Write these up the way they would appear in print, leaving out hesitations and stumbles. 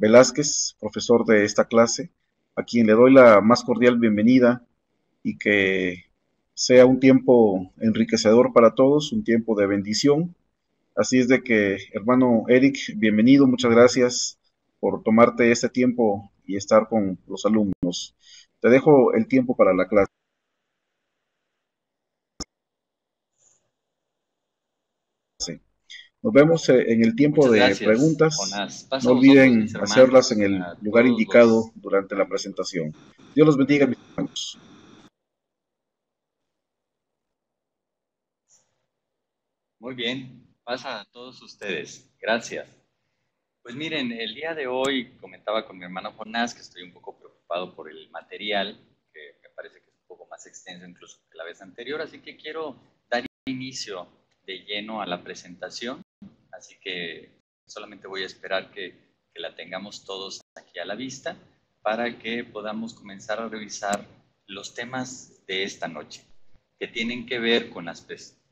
Velázquez, profesor de esta clase, a quien le doy la más cordial bienvenida y que sea un tiempo enriquecedor para todos, un tiempo de bendición. Así es de que, hermano Eric, bienvenido, muchas gracias por tomarte este tiempo y estar con los alumnos. Te dejo el tiempo para la clase. Nos vemos en el tiempo Muchas de gracias, preguntas. Jonás. Pasa No a vosotros, mis olviden hacerlas en hermanos, el a lugar todos indicado los durante la amigos. presentación. Dios los bendiga, mis hermanos. Muy bien, pasa a todos ustedes. Gracias. Pues miren, el día de hoy comentaba con mi hermano Jonás que estoy un poco preocupado por el material, que me parece que es un poco más extenso incluso que la vez anterior, así que quiero dar inicio de lleno a la presentación, así que solamente voy a esperar que la tengamos todos aquí a la vista para que podamos comenzar a revisar los temas de esta noche, que tienen que ver con las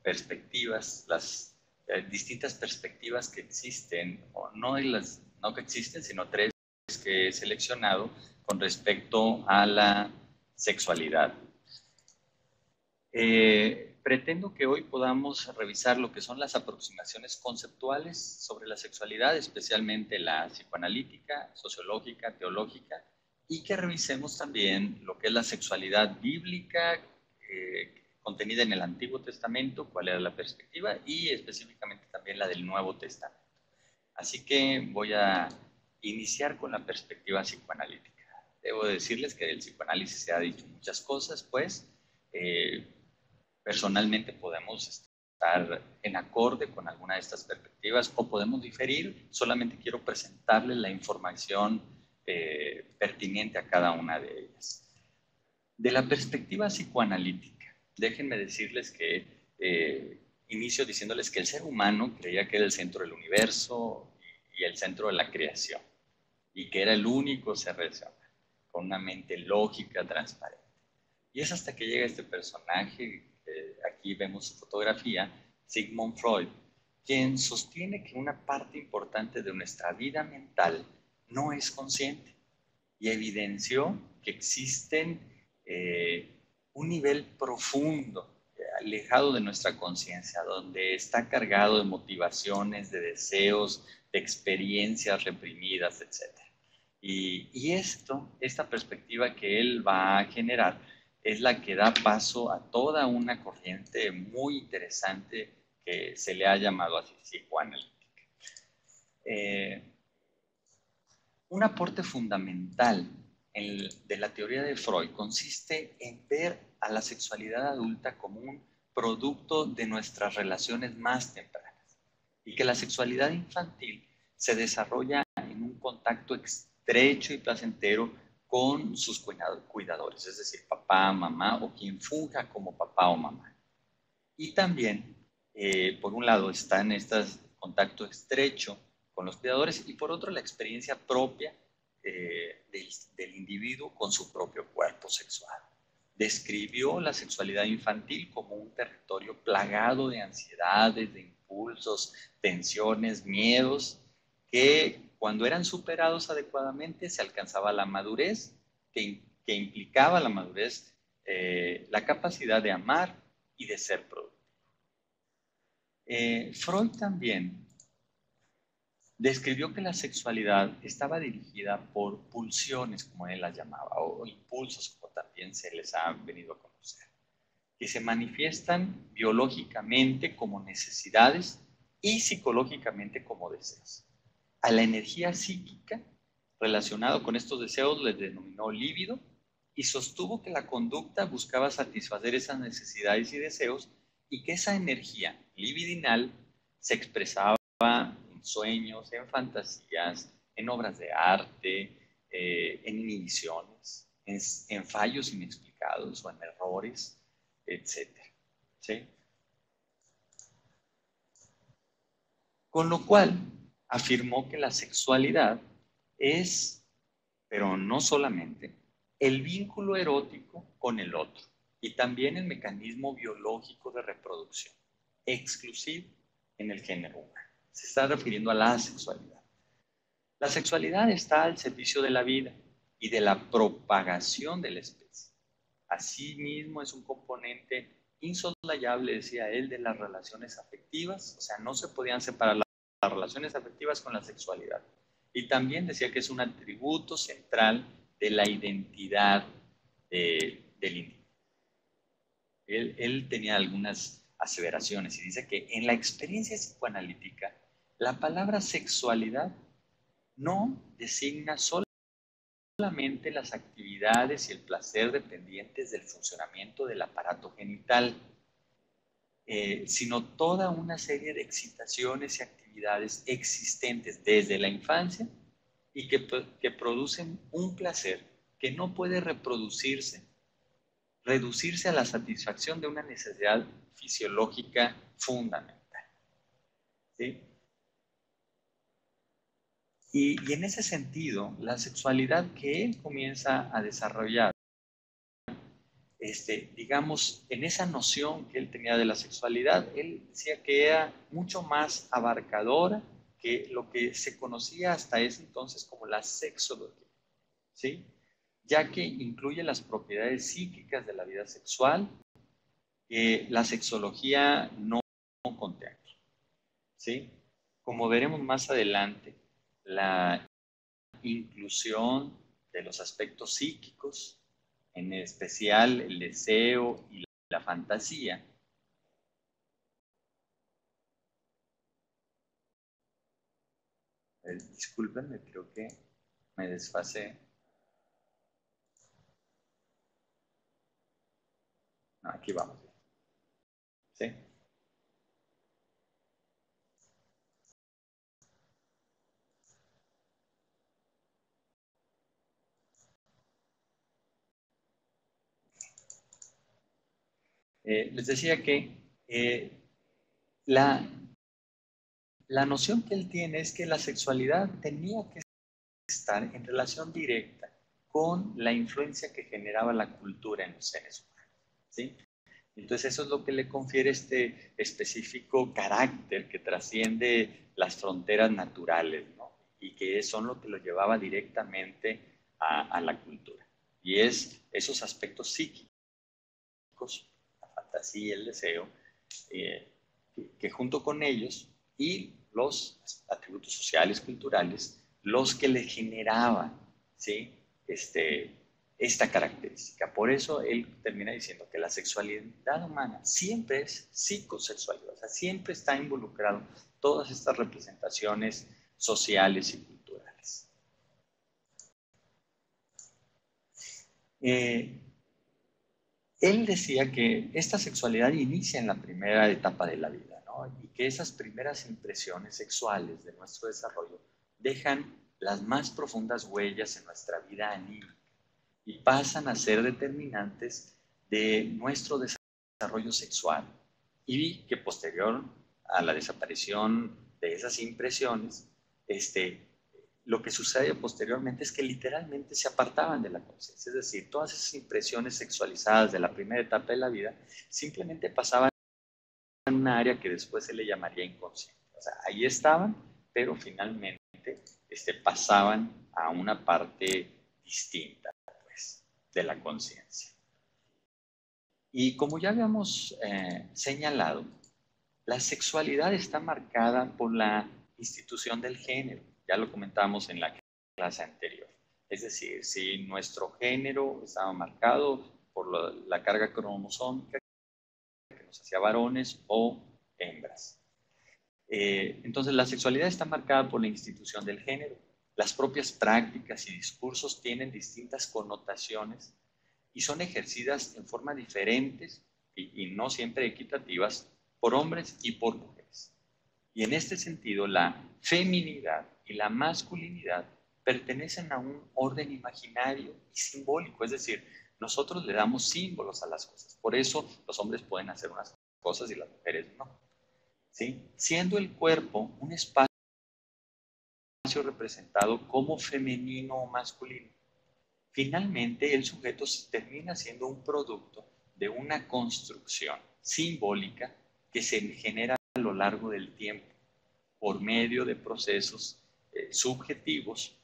perspectivas, las distintas perspectivas que existen, o no que existen, sino tres que he seleccionado con respecto a la sexualidad. Pretendo que hoy podamos revisar lo que son las aproximaciones conceptuales sobre la sexualidad, especialmente la psicoanalítica, sociológica, teológica, y que revisemos también lo que es la sexualidad bíblica contenida en el Antiguo Testamento, cuál era la perspectiva, y específicamente también la del Nuevo Testamento. Así que voy a iniciar con la perspectiva psicoanalítica. Debo decirles que del psicoanálisis se ha dicho muchas cosas, pues personalmente podemos estar en acorde con alguna de estas perspectivas o podemos diferir. Solamente quiero presentarles la información pertinente a cada una de ellas. De la perspectiva psicoanalítica, déjenme decirles que inicio diciéndoles que el ser humano creía que era el centro del universo y el centro de la creación, y que era el único ser racional, con una mente lógica, transparente. Y es hasta que llega este personaje, aquí vemos su fotografía, Sigmund Freud, quien sostiene que una parte importante de nuestra vida mental no es consciente y evidenció que existen un nivel profundo, alejado de nuestra conciencia, donde está cargado de motivaciones, de deseos, de experiencias reprimidas, etc. Esta perspectiva que él va a generar, es la que da paso a toda una corriente muy interesante que se le ha llamado así, psicoanalítica. Un aporte fundamental de la teoría de Freud consiste en ver a la sexualidad adulta como un producto de nuestras relaciones más tempranas y que la sexualidad infantil se desarrolla en un contacto estrecho y placentero con sus cuidadores, es decir, papá, mamá o quien funja como papá o mamá. Y también, por un lado, está en este contacto estrecho con los cuidadores y por otro, la experiencia propia del individuo con su propio cuerpo sexual. Describió la sexualidad infantil como un territorio plagado de ansiedades, de impulsos, tensiones, miedos, que cuando eran superados adecuadamente se alcanzaba la madurez, que implicaba la madurez, la capacidad de amar y de ser productivo. Freud también describió que la sexualidad estaba dirigida por pulsiones, como él las llamaba, o impulsos, como también se les ha venido a conocer, que se manifiestan biológicamente como necesidades y psicológicamente como deseos. A la energía psíquica relacionada con estos deseos les denominó líbido y sostuvo que la conducta buscaba satisfacer esas necesidades y deseos y que esa energía libidinal se expresaba en sueños, en fantasías, en obras de arte, en inhibiciones, en fallos inexplicados o en errores, etc. ¿Sí? Con lo cual, afirmó que la sexualidad es, pero no solamente, el vínculo erótico con el otro y también el mecanismo biológico de reproducción, exclusivo en el género humano. Se está refiriendo a la sexualidad. La sexualidad está al servicio de la vida y de la propagación de la especie. Asimismo, es un componente insoslayable, decía él, de las relaciones afectivas, o sea, no se podían separar las relaciones afectivas con la sexualidad. Y también decía que es un atributo central de la identidad del individuo. Él tenía algunas aseveraciones y dice que en la experiencia psicoanalítica, la palabra sexualidad no designa solamente las actividades y el placer dependientes del funcionamiento del aparato genital, sino toda una serie de excitaciones y actividades existentes desde la infancia y que producen un placer que no puede reducirse a la satisfacción de una necesidad fisiológica fundamental. ¿Sí? Y en ese sentido, la sexualidad que él comienza a desarrollar, digamos, en esa noción que él tenía de la sexualidad, él decía que era mucho más abarcadora que lo que se conocía hasta ese entonces como la sexología, ¿sí? Ya que incluye las propiedades psíquicas de la vida sexual, que la sexología no contempla, ¿sí? Como veremos más adelante, la inclusión de los aspectos psíquicos, en especial el deseo y la fantasía. Discúlpenme, creo que me desfasé. No, aquí vamos. ¿Sí? Les decía que la, la noción que él tiene es que la sexualidad tenía que estar en relación directa con la influencia que generaba la cultura en los seres humanos, ¿sí? Entonces eso es lo que le confiere este específico carácter que trasciende las fronteras naturales, ¿no? Y que son lo que lo llevaba directamente a la cultura. Y es esos aspectos psíquicos, la fantasía, el deseo, que junto con ellos y los atributos sociales, culturales, los que le generaban, ¿sí? Esta característica. Por eso él termina diciendo que la sexualidad humana siempre es psicosexualidad, o sea, siempre está involucrado todas estas representaciones sociales y culturales. Él decía que esta sexualidad inicia en la primera etapa de la vida, ¿no? Y que esas primeras impresiones sexuales de nuestro desarrollo dejan las más profundas huellas en nuestra vida anímica y pasan a ser determinantes de nuestro desarrollo sexual y que posterior a la desaparición de esas impresiones, lo que sucede posteriormente es que literalmente se apartaban de la conciencia, es decir, todas esas impresiones sexualizadas de la primera etapa de la vida simplemente pasaban en una área que después se le llamaría inconsciente. O sea, ahí estaban, pero finalmente pasaban a una parte distinta, pues, de la conciencia. Y como ya habíamos señalado, la sexualidad está marcada por la institución del género. Ya lo comentamos en la clase anterior. Es decir, si nuestro género estaba marcado por la carga cromosómica que nos hacía varones o hembras. Entonces, la sexualidad está marcada por la institución del género. Las propias prácticas y discursos tienen distintas connotaciones y son ejercidas en forma diferentes y no siempre equitativas por hombres y por mujeres. Y en este sentido, la feminidad y la masculinidad pertenecen a un orden imaginario y simbólico, es decir, nosotros le damos símbolos a las cosas. Por eso los hombres pueden hacer unas cosas y las mujeres no. ¿Sí? Siendo el cuerpo un espacio representado como femenino o masculino. Finalmente, el sujeto termina siendo un producto de una construcción simbólica que se genera a lo largo del tiempo por medio de procesos subjetivos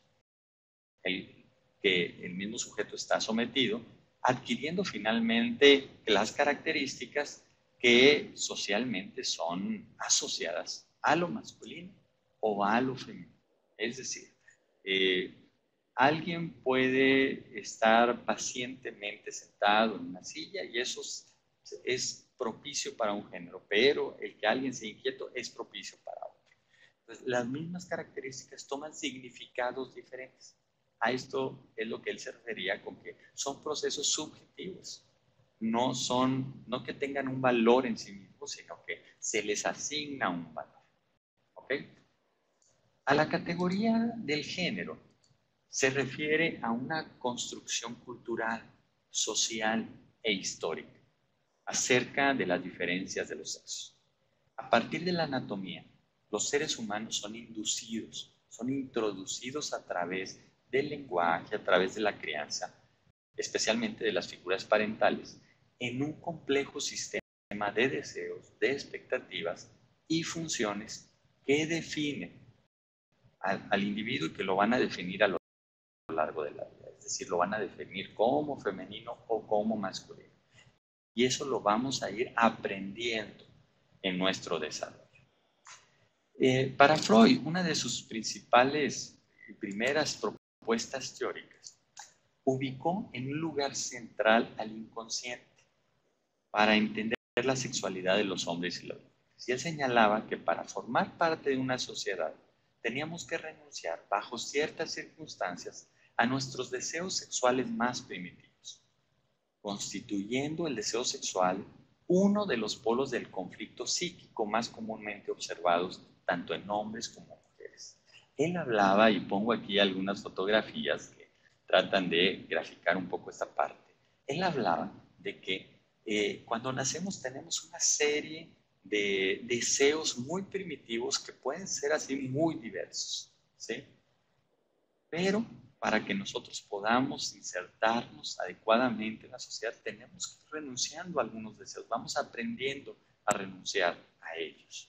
que el mismo sujeto está sometido, adquiriendo finalmente las características que socialmente son asociadas a lo masculino o a lo femenino. Es decir, alguien puede estar pacientemente sentado en una silla y eso es propicio para un género, pero el que alguien sea inquieto es propicio para otro. Entonces, las mismas características toman significados diferentes. A esto es lo que él se refería con que son procesos subjetivos. No que tengan un valor en sí mismos, sino que se les asigna un valor. ¿Ok? A la categoría del género se refiere a una construcción cultural, social e histórica acerca de las diferencias de los sexos. A partir de la anatomía, los seres humanos son inducidos, son introducidos a través del lenguaje, a través de la crianza, especialmente de las figuras parentales, en un complejo sistema de deseos, de expectativas y funciones que definen al individuo y que lo van a definir a lo largo de la vida. Es decir, lo van a definir como femenino o como masculino. Y eso lo vamos a ir aprendiendo en nuestro desarrollo. Para Freud, una de sus principales y primeras propuestas teóricas ubicó en un lugar central al inconsciente para entender la sexualidad de los hombres y las mujeres. Y él señalaba que para formar parte de una sociedad teníamos que renunciar bajo ciertas circunstancias a nuestros deseos sexuales más primitivos, constituyendo el deseo sexual uno de los polos del conflicto psíquico más comúnmente observados tanto en hombres como mujeres. Él hablaba, y pongo aquí algunas fotografías que tratan de graficar un poco esta parte. Él hablaba de que cuando nacemos tenemos una serie de deseos muy primitivos que pueden ser así muy diversos, ¿sí? Pero para que nosotros podamos insertarnos adecuadamente en la sociedad, tenemos que ir renunciando a algunos deseos, vamos aprendiendo a renunciar a ellos.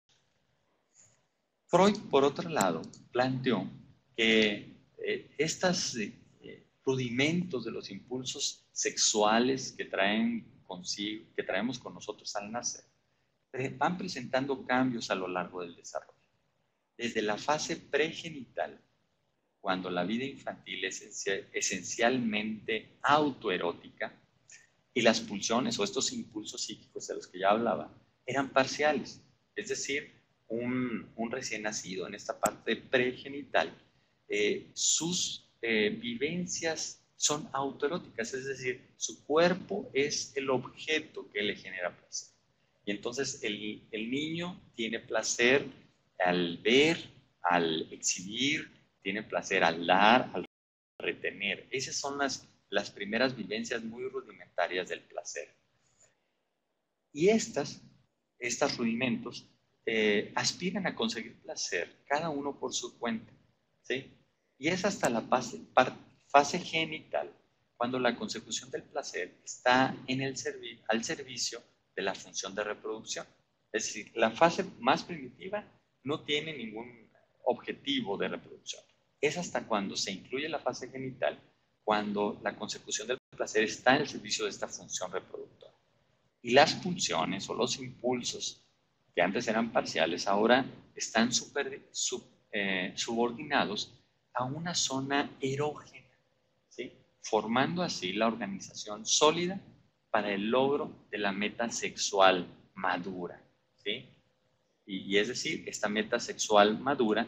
Freud, por otro lado, planteó que estos rudimentos de los impulsos sexuales que traemos con nosotros al nacer, van presentando cambios a lo largo del desarrollo. Desde la fase pregenital, cuando la vida infantil es esencialmente autoerótica y las pulsiones o estos impulsos psíquicos de los que ya hablaba eran parciales, es decir, un recién nacido en esta parte pregenital, sus vivencias son autoeróticas, es decir, su cuerpo es el objeto que le genera placer. Y entonces el niño tiene placer al ver, al exhibir, tiene placer al dar, al retener. Esas son las primeras vivencias muy rudimentarias del placer. Y estos rudimentos aspiran a conseguir placer, cada uno por su cuenta, ¿sí? Y es hasta la fase genital, cuando la consecución del placer está al servicio de la función de reproducción. Es decir, la fase más primitiva no tiene ningún objetivo de reproducción. Es hasta cuando se incluye la fase genital, cuando la consecución del placer está al servicio de esta función reproductora. Y las pulsiones o los impulsos que antes eran parciales, ahora están subordinados a una zona erógena, ¿sí? Formando así la organización sólida para el logro de la meta sexual madura, ¿sí? Y es decir, esta meta sexual madura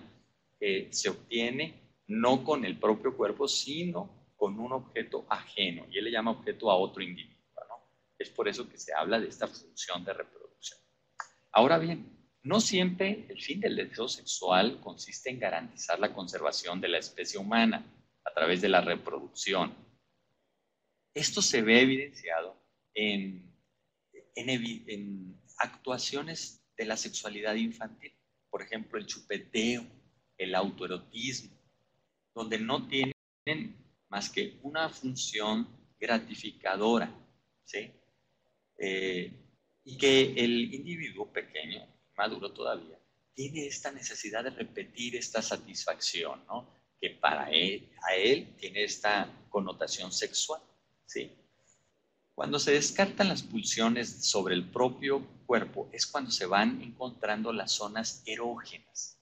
se obtiene no con el propio cuerpo, sino con un objeto ajeno, y él le llama objeto a otro individuo, ¿no? Es por eso que se habla de esta función de reproducción. Ahora bien, no siempre el fin del deseo sexual consiste en garantizar la conservación de la especie humana a través de la reproducción. Esto se ve evidenciado en actuaciones de la sexualidad infantil, por ejemplo, el chupeteo, el autoerotismo, donde no tienen más que una función gratificadora, ¿sí? Y que el individuo pequeño, maduro todavía, tiene esta necesidad de repetir esta satisfacción, ¿no? Que para él, a él tiene esta connotación sexual, ¿sí? Cuando se descartan las pulsiones sobre el propio cuerpo es cuando se van encontrando las zonas erógenas,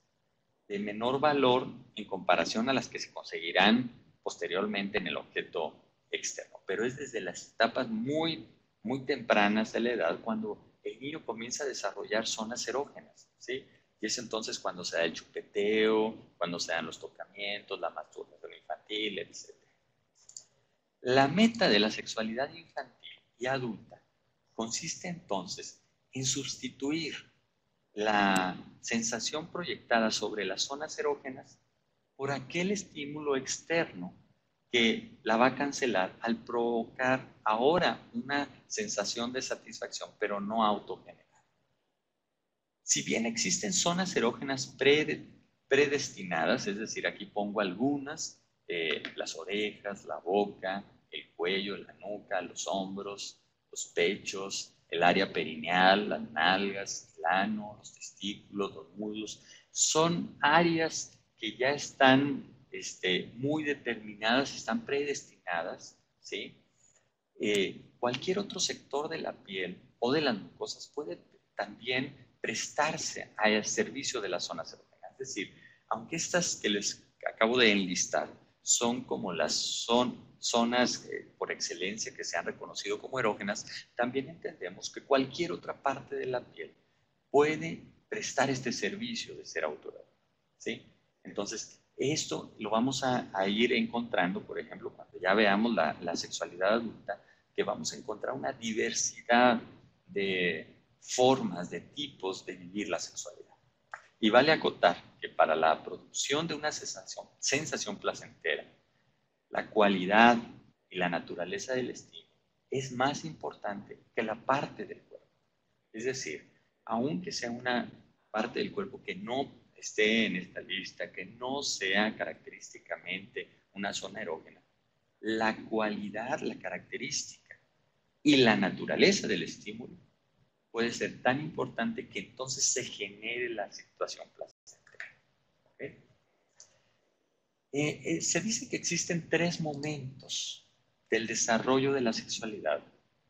de menor valor en comparación a las que se conseguirán posteriormente en el objeto externo. Pero es desde las etapas muy, muy tempranas de la edad cuando el niño comienza a desarrollar zonas erógenas, ¿sí? Y es entonces cuando se da el chupeteo, cuando se dan los tocamientos, la masturbación infantil, etc. La meta de la sexualidad infantil y adulta consiste entonces en sustituir la sensación proyectada sobre las zonas erógenas por aquel estímulo externo que la va a cancelar al provocar ahora una sensación de satisfacción, pero no autogenerada. Si bien existen zonas erógenas predestinadas, es decir, aquí pongo algunas, las orejas, la boca, el cuello, la nuca, los hombros, los pechos, el área perineal, las nalgas, el ano, los testículos, los muslos, son áreas que ya están muy determinadas, están predestinadas, ¿sí? Cualquier otro sector de la piel o de las mucosas puede también prestarse al servicio de las zonas erógenas. Es decir, aunque estas que les acabo de enlistar son como las zonas por excelencia que se han reconocido como erógenas, también entendemos que cualquier otra parte de la piel puede prestar este servicio de ser autoerógeno, ¿sí? Entonces, esto lo vamos a ir encontrando, por ejemplo, cuando ya veamos la sexualidad adulta, que vamos a encontrar una diversidad de formas, de tipos de vivir la sexualidad. Y vale acotar que para la producción de una sensación placentera, la cualidad y la naturaleza del estímulo es más importante que la parte del cuerpo. Es decir, aunque sea una parte del cuerpo que no esté en esta lista, que no sea característicamente una zona erógena, la cualidad, la característica y la naturaleza del estímulo puede ser tan importante que entonces se genere la situación placentera. ¿Okay? Se dice que existen 3 momentos del desarrollo de la sexualidad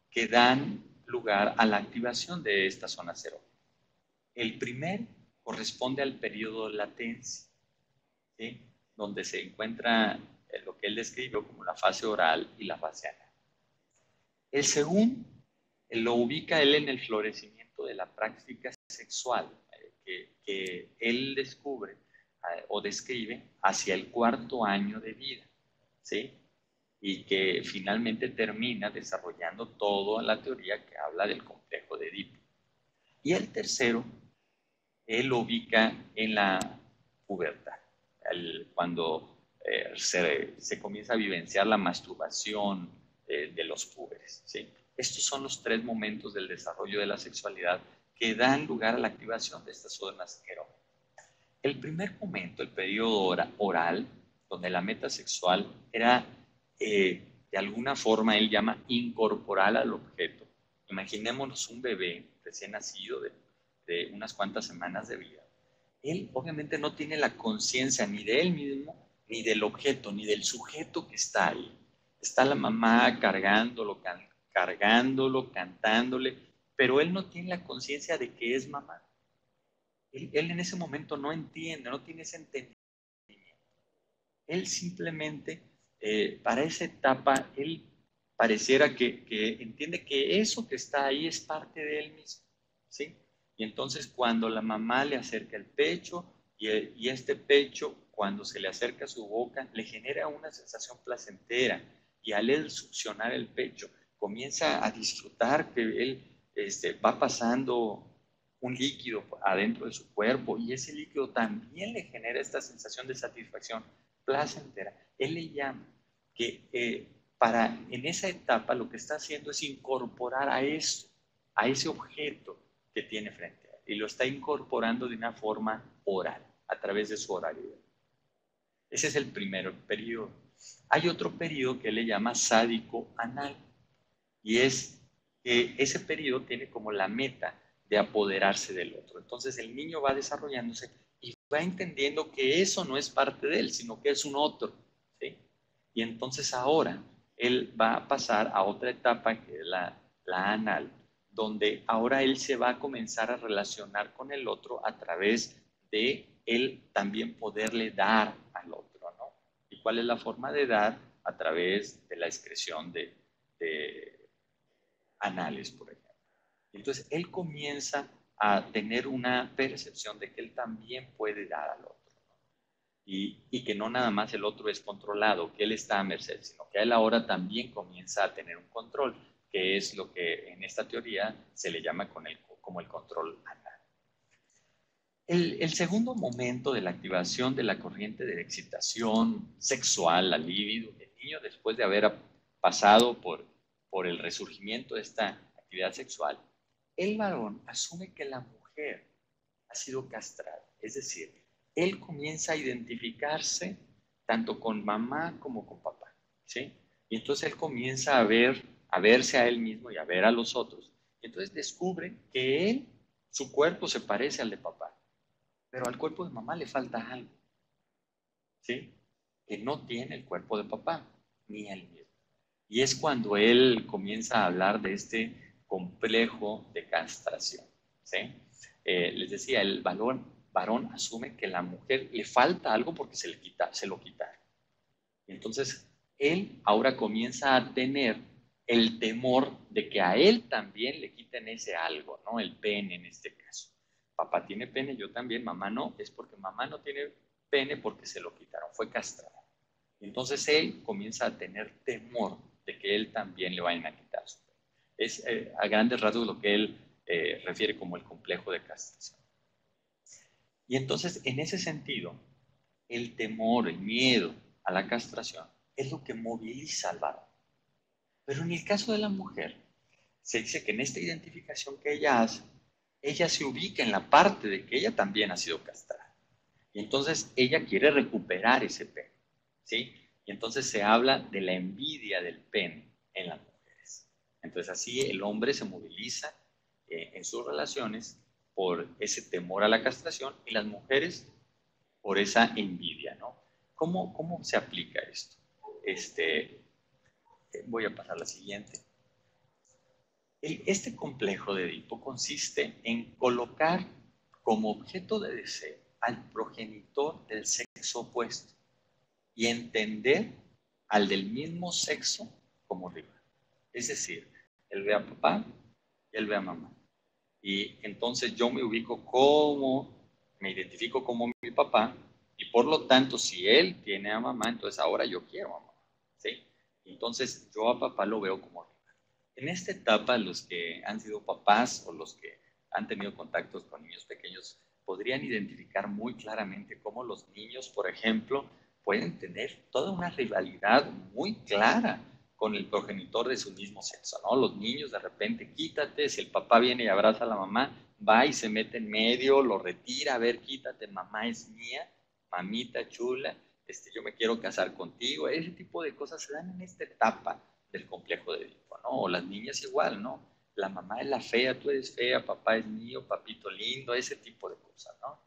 que dan lugar a la activación de esta zona cero. El primer corresponde al periodo de latencia, ¿sí? Donde se encuentra lo que él describió como la fase oral y la fase anal. El segundo lo ubica él en el florecimiento de la práctica sexual, que él descubre o describe hacia el 4º año de vida, ¿sí? Y que finalmente termina desarrollando toda la teoría que habla del complejo de Edipo. Y el tercero, él lo ubica en la pubertad, cuando se comienza a vivenciar la masturbación de los púberes, ¿sí? Estos son los 3 momentos del desarrollo de la sexualidad que dan lugar a la activación de estas zonas erógenas. El primer momento, el periodo oral, donde la meta sexual era, de alguna forma, él llama incorporar al objeto. Imaginémonos un bebé recién nacido de unas cuantas semanas de vida. Él obviamente no tiene la conciencia ni de él mismo, ni del objeto, ni del sujeto que está ahí. Está la mamá cargándolo, cantándole, pero él no tiene la conciencia de que es mamá. Él en ese momento no entiende, no tiene ese entendimiento. Él simplemente, para esa etapa, él pareciera que entiende que eso que está ahí es parte de él mismo, ¿sí? Y entonces cuando la mamá le acerca el pecho y este pecho, cuando se le acerca a su boca, le genera una sensación placentera y al él succionar el pecho, comienza a disfrutar que él va pasando un líquido adentro de su cuerpo y ese líquido también le genera esta sensación de satisfacción placentera. Él le llama que en esa etapa lo que está haciendo es incorporar a eso, a ese objeto que tiene frente a él y lo está incorporando de una forma oral, a través de su oralidad. Ese es el primer periodo. Hay otro periodo que él le llama sádico anal y es que ese periodo tiene como la meta de apoderarse del otro. Entonces el niño va desarrollándose y va entendiendo que eso no es parte de él, sino que es un otro, ¿sí? Y entonces ahora él va a pasar a otra etapa que es la anal, donde ahora él se va a comenzar a relacionar con el otro a través de él también poderle dar al otro, ¿no? ¿Y cuál es la forma de dar? A través de la excreción de anales, por ejemplo. Entonces él comienza a tener una percepción de que él también puede dar al otro, ¿no? Y que no nada más el otro es controlado, que él está a merced, sino que él ahora también comienza a tener un control, que es lo que en esta teoría se le llama como el control anal. El segundo momento de la activación de la corriente de excitación sexual, la libido, el niño después de haber pasado por el resurgimiento de esta actividad sexual, el varón asume que la mujer ha sido castrada. Es decir, él comienza a identificarse tanto con mamá como con papá, ¿sí? Y entonces él comienza a verse a él mismo y a ver a los otros. Y entonces descubre que él, su cuerpo se parece al de papá, pero al cuerpo de mamá le falta algo, ¿sí? Que no tiene el cuerpo de papá, ni él mismo. Y es cuando él comienza a hablar de este complejo de castración, ¿sí? Les decía, el varón asume que a la mujer le falta algo porque se lo quitaron. Entonces, él ahora comienza a tener el temor de que a él también le quiten ese algo, ¿no? El pene en este caso. Papá tiene pene, yo también, mamá no, es porque mamá no tiene pene porque se lo quitaron, fue castrada. Entonces él comienza a tener temor de que él también le vayan a quitar su pene. Es a grandes rasgos lo que él refiere como el complejo de castración. Y entonces, en ese sentido, el temor, el miedo a la castración es lo que moviliza al varón. Pero en el caso de la mujer, se dice que en esta identificación que ella hace, ella se ubica en la parte de que ella también ha sido castrada. Y entonces ella quiere recuperar ese pene, ¿sí? Y entonces se habla de la envidia del pene en las mujeres. Entonces así el hombre se moviliza en sus relaciones por ese temor a la castración y las mujeres por esa envidia, ¿no? ¿Cómo se aplica esto? Voy a pasar a la siguiente. Este complejo de Edipo consiste en colocar como objeto de deseo al progenitor del sexo opuesto y entender al del mismo sexo como rival. Es decir, él ve a papá y él ve a mamá. Y entonces yo me identifico como mi papá, y por lo tanto, si él tiene a mamá, entonces ahora yo quiero a mamá, ¿sí? Entonces yo a papá lo veo como rival. En esta etapa, los que han sido papás o los que han tenido contactos con niños pequeños podrían identificar muy claramente cómo los niños, por ejemplo, pueden tener toda una rivalidad muy clara con el progenitor de su mismo sexo, ¿no? Los niños de repente, quítate, si el papá viene y abraza a la mamá, va y se mete en medio, lo retira, a ver, quítate, mamá es mía, mamita chula, yo me quiero casar contigo, ese tipo de cosas se dan en esta etapa del complejo de Edipo, ¿no? O las niñas igual, ¿no? La mamá es la fea, tú eres fea, papá es mío, papito lindo, ese tipo de cosas, ¿no?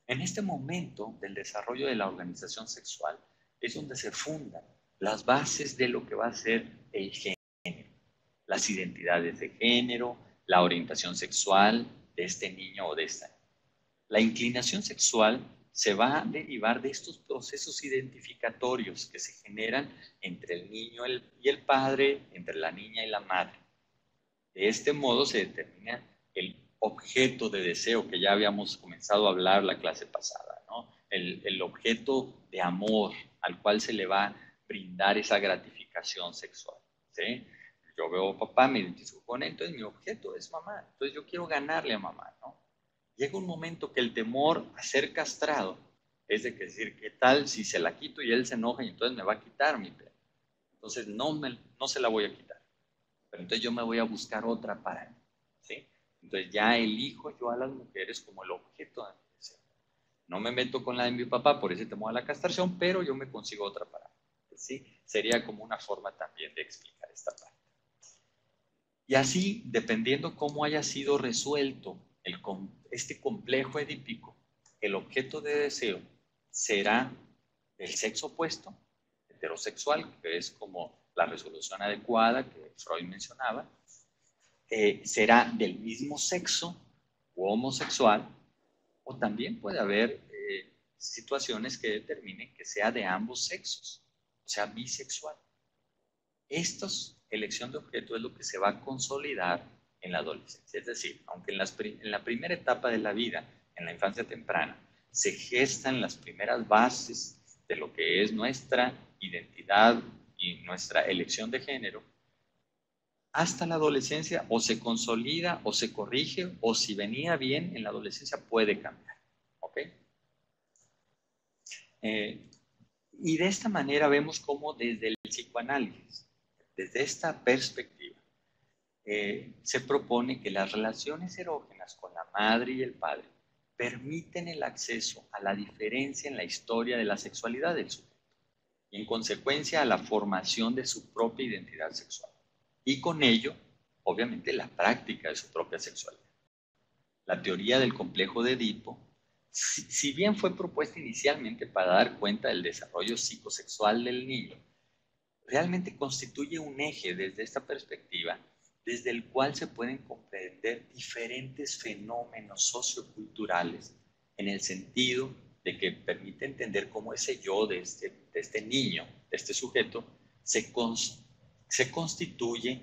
En este momento del desarrollo de la organización sexual es donde se fundan las bases de lo que va a ser el género, las identidades de género, la orientación sexual de este niño o de esta niña. La inclinación sexual se va a derivar de estos procesos identificatorios que se generan entre el niño y el padre, entre la niña y la madre. De este modo se determina el objeto de deseo que ya habíamos comenzado a hablar la clase pasada, ¿no? El objeto de amor al cual se le va a brindar esa gratificación sexual, ¿sí? Yo veo a papá, me identifico con él, entonces mi objeto es mamá, entonces yo quiero ganarle a mamá, ¿no? Llega un momento que el temor a ser castrado es de que decir, ¿qué tal si se la quito y él se enoja y entonces me va a quitar mi pene? Entonces no se la voy a quitar, pero entonces yo me voy a buscar otra para mí, ¿sí? Entonces ya elijo yo a las mujeres como el objeto de mi deseo. No me meto con la de mi papá por ese temor a la castración, pero yo me consigo otra para mí, ¿sí? Sería como una forma también de explicar esta parte. Y así, dependiendo cómo haya sido resuelto Este complejo edípico, el objeto de deseo será el sexo opuesto, heterosexual, que es como la resolución adecuada que Freud mencionaba, será del mismo sexo o homosexual, o también puede haber situaciones que determinen que sea de ambos sexos, o sea, bisexual. Elección de objeto es lo que se va a consolidar en la adolescencia. Es decir, aunque en la primera etapa de la vida, en la infancia temprana, se gestan las primeras bases de lo que es nuestra identidad y nuestra elección de género, hasta la adolescencia o se consolida o se corrige, o si venía bien en la adolescencia puede cambiar. ¿Ok? Y de esta manera vemos cómo desde el psicoanálisis, desde esta perspectiva, se propone que las relaciones erógenas con la madre y el padre permiten el acceso a la diferencia en la historia de la sexualidad del sujeto y en consecuencia a la formación de su propia identidad sexual y con ello, obviamente, la práctica de su propia sexualidad. La teoría del complejo de Edipo, si bien fue propuesta inicialmente para dar cuenta del desarrollo psicosexual del niño, realmente constituye un eje desde esta perspectiva, desde el cual se pueden comprender diferentes fenómenos socioculturales, en el sentido de que permite entender cómo ese yo de este niño, de este sujeto, se constituye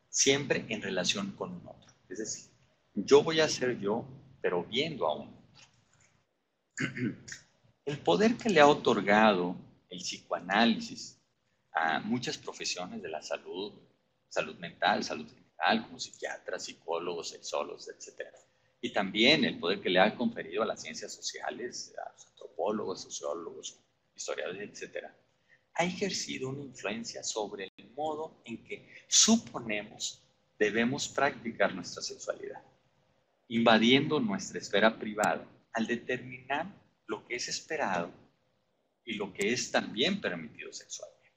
siempre en relación con un otro. Es decir, yo voy a ser yo, pero viendo a un otro. El poder que le ha otorgado el psicoanálisis a muchas profesiones de la salud, salud mental, salud general, como psiquiatras, psicólogos, sexólogos, etc. Y también el poder que le ha conferido a las ciencias sociales, a los antropólogos, sociólogos, historiadores, etc. Ha ejercido una influencia sobre el modo en que suponemos debemos practicar nuestra sexualidad, invadiendo nuestra esfera privada al determinar lo que es esperado y lo que es también permitido sexualmente.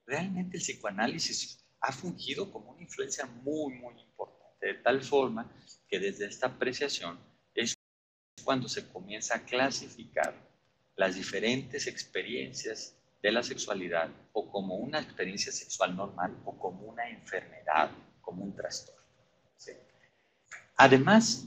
Realmente el psicoanálisis ha fungido como una influencia muy, muy importante, de tal forma que desde esta apreciación es cuando se comienza a clasificar las diferentes experiencias de la sexualidad o como una experiencia sexual normal o como una enfermedad, como un trastorno. ¿Sí? Además,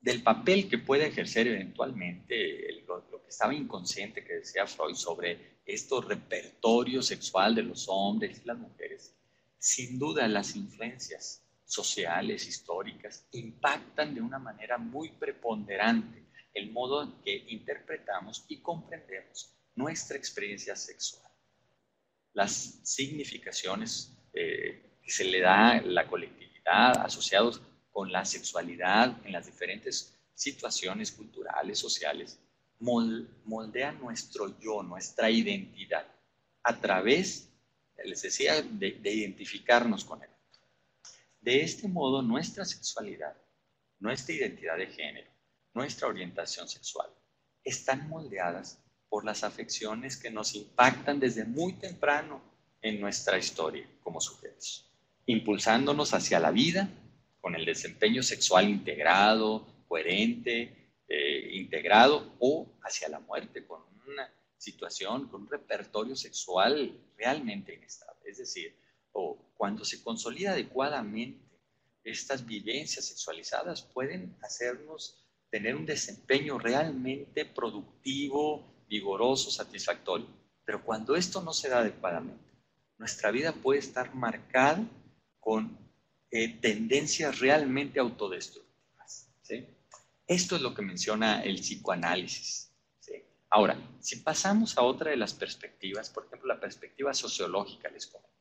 del papel que puede ejercer eventualmente lo que estaba inconsciente que decía Freud sobre este repertorio sexual de los hombres y las mujeres, sin duda las influencias sociales, históricas, impactan de una manera muy preponderante el modo en que interpretamos y comprendemos nuestra experiencia sexual. Las significaciones que se le da a la colectividad asociados con la sexualidad en las diferentes situaciones culturales, sociales, moldean nuestro yo, nuestra identidad, a través, les decía, de identificarnos con él. De este modo, nuestra sexualidad, nuestra identidad de género, nuestra orientación sexual, están moldeadas por las afecciones que nos impactan desde muy temprano en nuestra historia como sujetos, impulsándonos hacia la vida con el desempeño sexual integrado, coherente, integrado, o hacia la muerte con una situación, con un repertorio sexual realmente inestable. Es decir, o cuando se consolida adecuadamente estas vivencias sexualizadas pueden hacernos tener un desempeño realmente productivo, vigoroso, satisfactorio. Pero cuando esto no se da adecuadamente, nuestra vida puede estar marcada con tendencias realmente autodestructivas. ¿Sí? Esto es lo que menciona el psicoanálisis. ¿Sí? Ahora, si pasamos a otra de las perspectivas, por ejemplo, la perspectiva sociológica, les comentaba.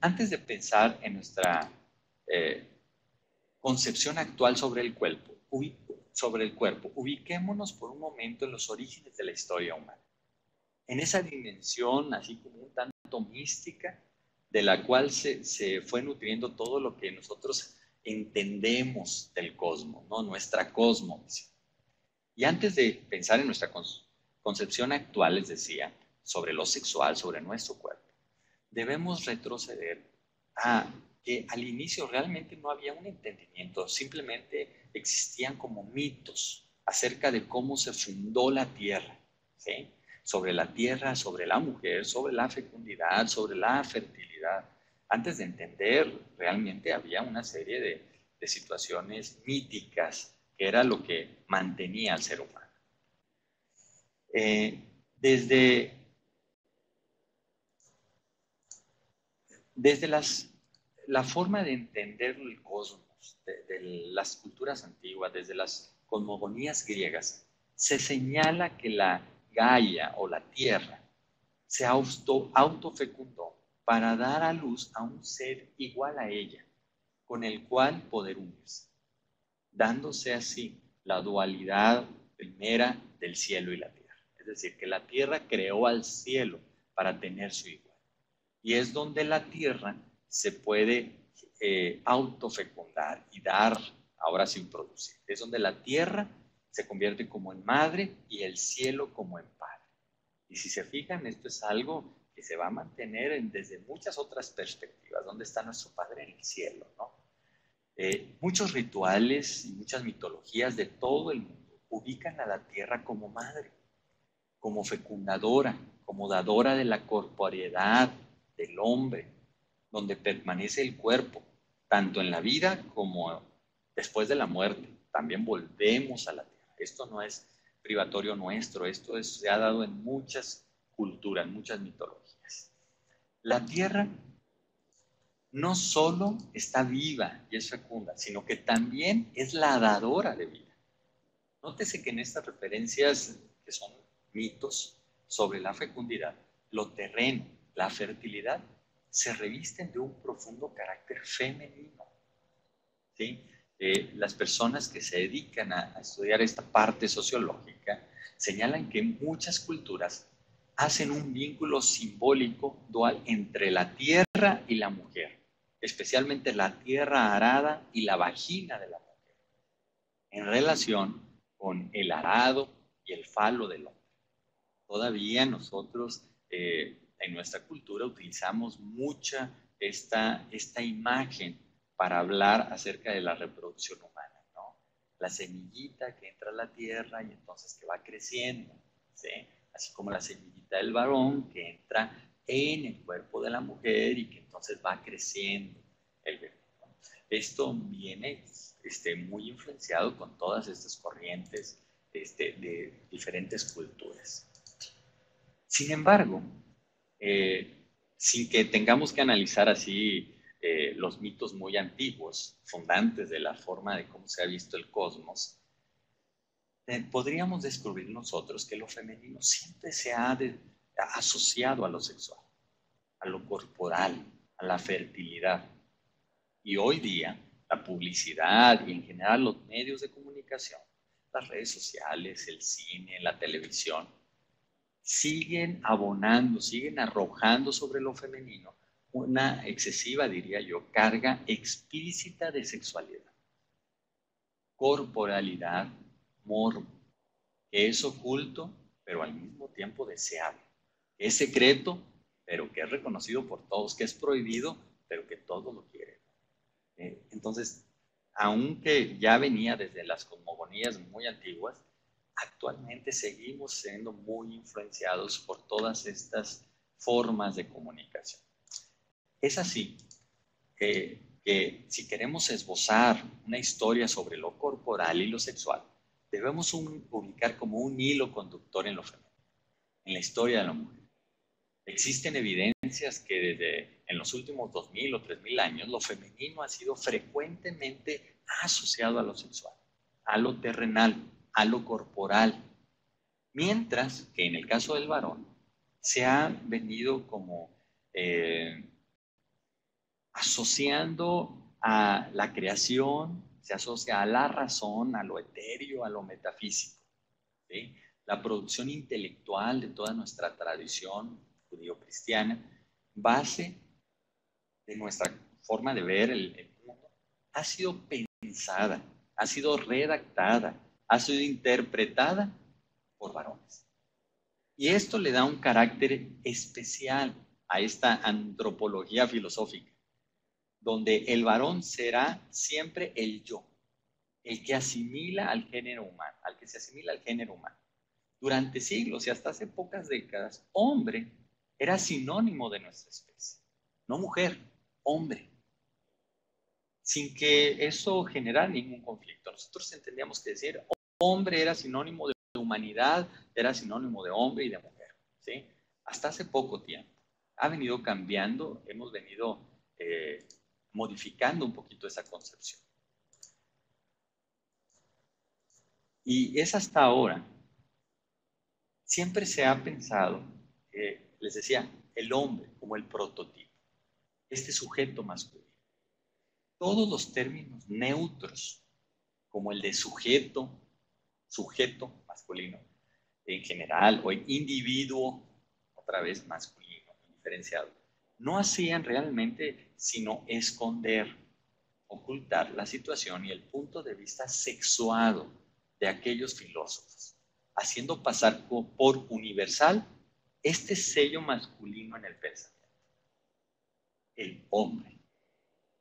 Antes de pensar en nuestra concepción actual sobre el cuerpo, ubiquémonos por un momento en los orígenes de la historia humana. En esa dimensión, así como un tanto mística, de la cual se fue nutriendo todo lo que nosotros entendemos del cosmos, ¿no? Nuestra cosmovisión. Y antes de pensar en nuestra concepción actual, les decía, sobre lo sexual, sobre nuestro cuerpo, debemos retroceder a que al inicio realmente no había un entendimiento, simplemente existían como mitos acerca de cómo se fundó la tierra, ¿sí? Sobre la tierra, sobre la mujer, sobre la fecundidad, sobre la fertilidad. Antes de entender, realmente había una serie de situaciones míticas que era lo que mantenía al ser humano. Desde la forma de entender el cosmos, de las culturas antiguas, desde las cosmogonías griegas, se señala que la Gaia o la Tierra se autofecundó para dar a luz a un ser igual a ella, con el cual poder unirse, dándose así la dualidad primera del cielo y la tierra. Es decir, que la tierra creó al cielo para tener su igual. Y es donde la tierra se puede autofecundar y dar, ahora sin producir. Es donde la tierra se convierte como en madre y el cielo como en padre. Y si se fijan, esto es algo que se va a mantener desde muchas otras perspectivas. ¿Dónde está nuestro Padre? En el cielo, ¿no? Muchos rituales y muchas mitologías de todo el mundo ubican a la tierra como madre, como fecundadora, como dadora de la corporeidad del hombre, donde permanece el cuerpo, tanto en la vida como después de la muerte. También volvemos a la tierra. Esto no es privatorio nuestro, esto se ha dado en muchas culturas, muchas mitologías. La tierra no solo está viva y es fecunda, sino que también es la dadora de vida. Nótese que en estas referencias, que son mitos sobre la fecundidad, lo terreno, la fertilidad, se revisten de un profundo carácter femenino. ¿Sí? Las personas que se dedican a estudiar esta parte sociológica señalan que muchas culturas hacen un vínculo simbólico dual entre la tierra y la mujer, especialmente la tierra arada y la vagina de la mujer, en relación con el arado y el falo del hombre. Todavía nosotros en nuestra cultura utilizamos mucha esta imagen para hablar acerca de la reproducción humana, ¿no? La semillita que entra a la tierra y entonces que va creciendo, ¿sí? Así como la semillita del varón que entra en el cuerpo de la mujer y que entonces va creciendo el bebé, ¿no? Esto viene muy influenciado con todas estas corrientes de diferentes culturas. Sin embargo, sin que tengamos que analizar así los mitos muy antiguos, fundantes de la forma de cómo se ha visto el cosmos, podríamos descubrir nosotros que lo femenino siempre se ha asociado a lo sexual, a lo corporal, a la fertilidad. Y hoy día, la publicidad y en general los medios de comunicación, las redes sociales, el cine, la televisión, siguen abonando, siguen arrojando sobre lo femenino una excesiva, diría yo, carga explícita de sexualidad, corporalidad, morbo, que es oculto, pero al mismo tiempo deseable, que es secreto, pero que es reconocido por todos, que es prohibido, pero que todos lo quieren. Entonces, aunque ya venía desde las cosmogonías muy antiguas, actualmente seguimos siendo muy influenciados por todas estas formas de comunicación. Es así que si queremos esbozar una historia sobre lo corporal y lo sexual, debemos ubicar como un hilo conductor en lo femenino, en la historia de la mujer. Existen evidencias que desde en los últimos 2000 o 3000 años lo femenino ha sido frecuentemente asociado a lo sexual, a lo terrenal, a lo corporal, mientras que en el caso del varón se ha venido como asociando a la creación, se asocia a la razón, a lo etéreo, a lo metafísico, ¿sí? La producción intelectual de toda nuestra tradición judío-cristiana, base de nuestra forma de ver el mundo, ha sido pensada, ha sido redactada, ha sido interpretada por varones. Y esto le da un carácter especial a esta antropología filosófica, donde el varón será siempre el yo, el que asimila al género humano, al que se asimila al género humano. Durante siglos y hasta hace pocas décadas, hombre era sinónimo de nuestra especie. No mujer, hombre. Sin que eso generara ningún conflicto. Nosotros entendíamos que decir hombre era sinónimo de humanidad, era sinónimo de hombre y de mujer. ¿Sí? Hasta hace poco tiempo. Ha venido cambiando, hemos venido modificando un poquito esa concepción. Y es hasta ahora. Siempre se ha pensado, les decía, el hombre como el prototipo, este sujeto masculino. Todos los términos neutros, como el de sujeto masculino en general, o el individuo, otra vez masculino, diferenciado, no hacían realmente sino esconder, ocultar la situación y el punto de vista sexuado de aquellos filósofos, haciendo pasar por universal este sello masculino en el pensamiento. El hombre.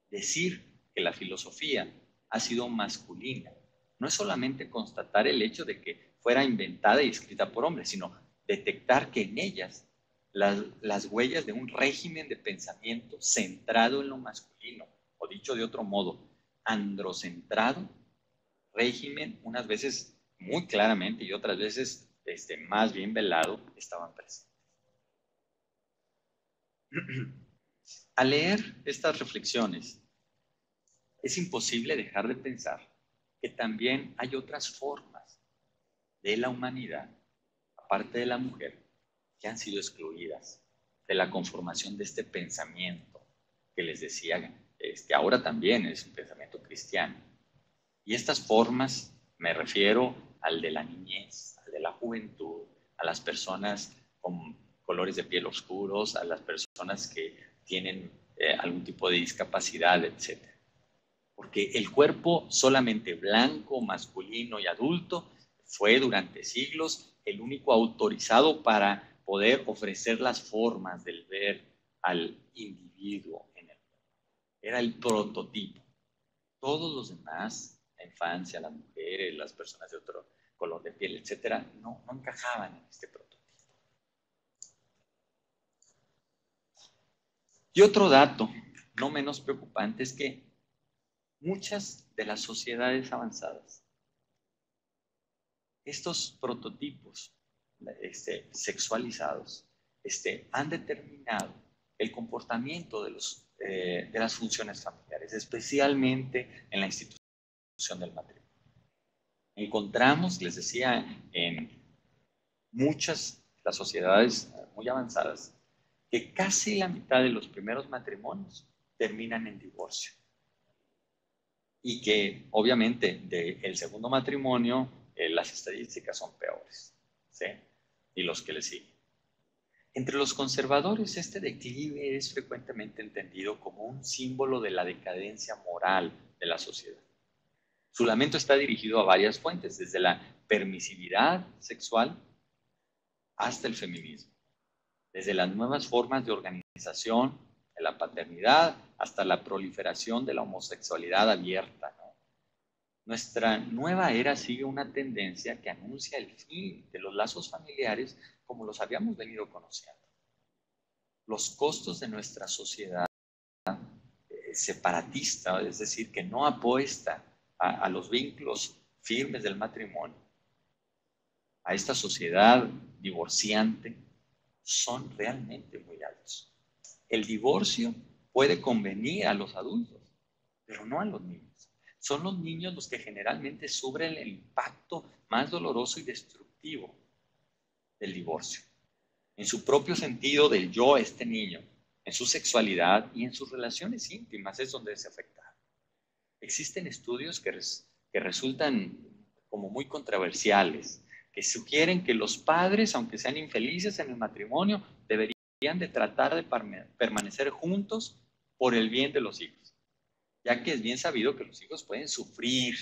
Decir que la filosofía ha sido masculina no es solamente constatar el hecho de que fuera inventada y escrita por hombres, sino detectar que en ellas las huellas de un régimen de pensamiento centrado en lo masculino, o dicho de otro modo, androcentrado, régimen, unas veces muy claramente y otras veces más bien velado, estaban presentes. Al leer estas reflexiones, es imposible dejar de pensar que también hay otras formas de la humanidad, aparte de la mujer, que han sido excluidas de la conformación de este pensamiento que les decía, ahora también es un pensamiento cristiano. Y estas formas me refiero al de la niñez, al de la juventud, a las personas con colores de piel oscuros, a las personas que tienen algún tipo de discapacidad, etc. Porque el cuerpo solamente blanco, masculino y adulto fue durante siglos el único autorizado para poder ofrecer las formas del ver al individuo en el mundo. Era el prototipo. Todos los demás, la infancia, las mujeres, las personas de otro color de piel, etcétera, no encajaban en este prototipo. Y otro dato, no menos preocupante, es que muchas de las sociedades avanzadas, estos prototipos sexualizados han determinado el comportamiento de las funciones familiares, especialmente en la institución del matrimonio. Encontramos, les decía, en muchas de las sociedades muy avanzadas, que casi la mitad de los primeros matrimonios terminan en divorcio. Y que obviamente del segundo matrimonio las estadísticas son peores, ¿sí? Y los que le siguen. Entre los conservadores, este declive es frecuentemente entendido como un símbolo de la decadencia moral de la sociedad. Su lamento está dirigido a varias fuentes, desde la permisividad sexual hasta el feminismo, desde las nuevas formas de organización de la paternidad hasta la proliferación de la homosexualidad abierta, ¿no? Nuestra nueva era sigue una tendencia que anuncia el fin de los lazos familiares como los habíamos venido conociendo. Los costos de nuestra sociedad separatista, es decir, que no apuesta a los vínculos firmes del matrimonio, a esta sociedad divorciante, son realmente muy altos. El divorcio puede convenir a los adultos, pero no a los niños. Son los niños los que generalmente sufren el impacto más doloroso y destructivo del divorcio. En su propio sentido del yo, este niño, en su sexualidad y en sus relaciones íntimas es donde se afecta. Existen estudios que resultan como muy controversiales, que sugieren que los padres, aunque sean infelices en el matrimonio, deberían de tratar de permanecer juntos por el bien de los hijos, ya que es bien sabido que los hijos pueden sufrir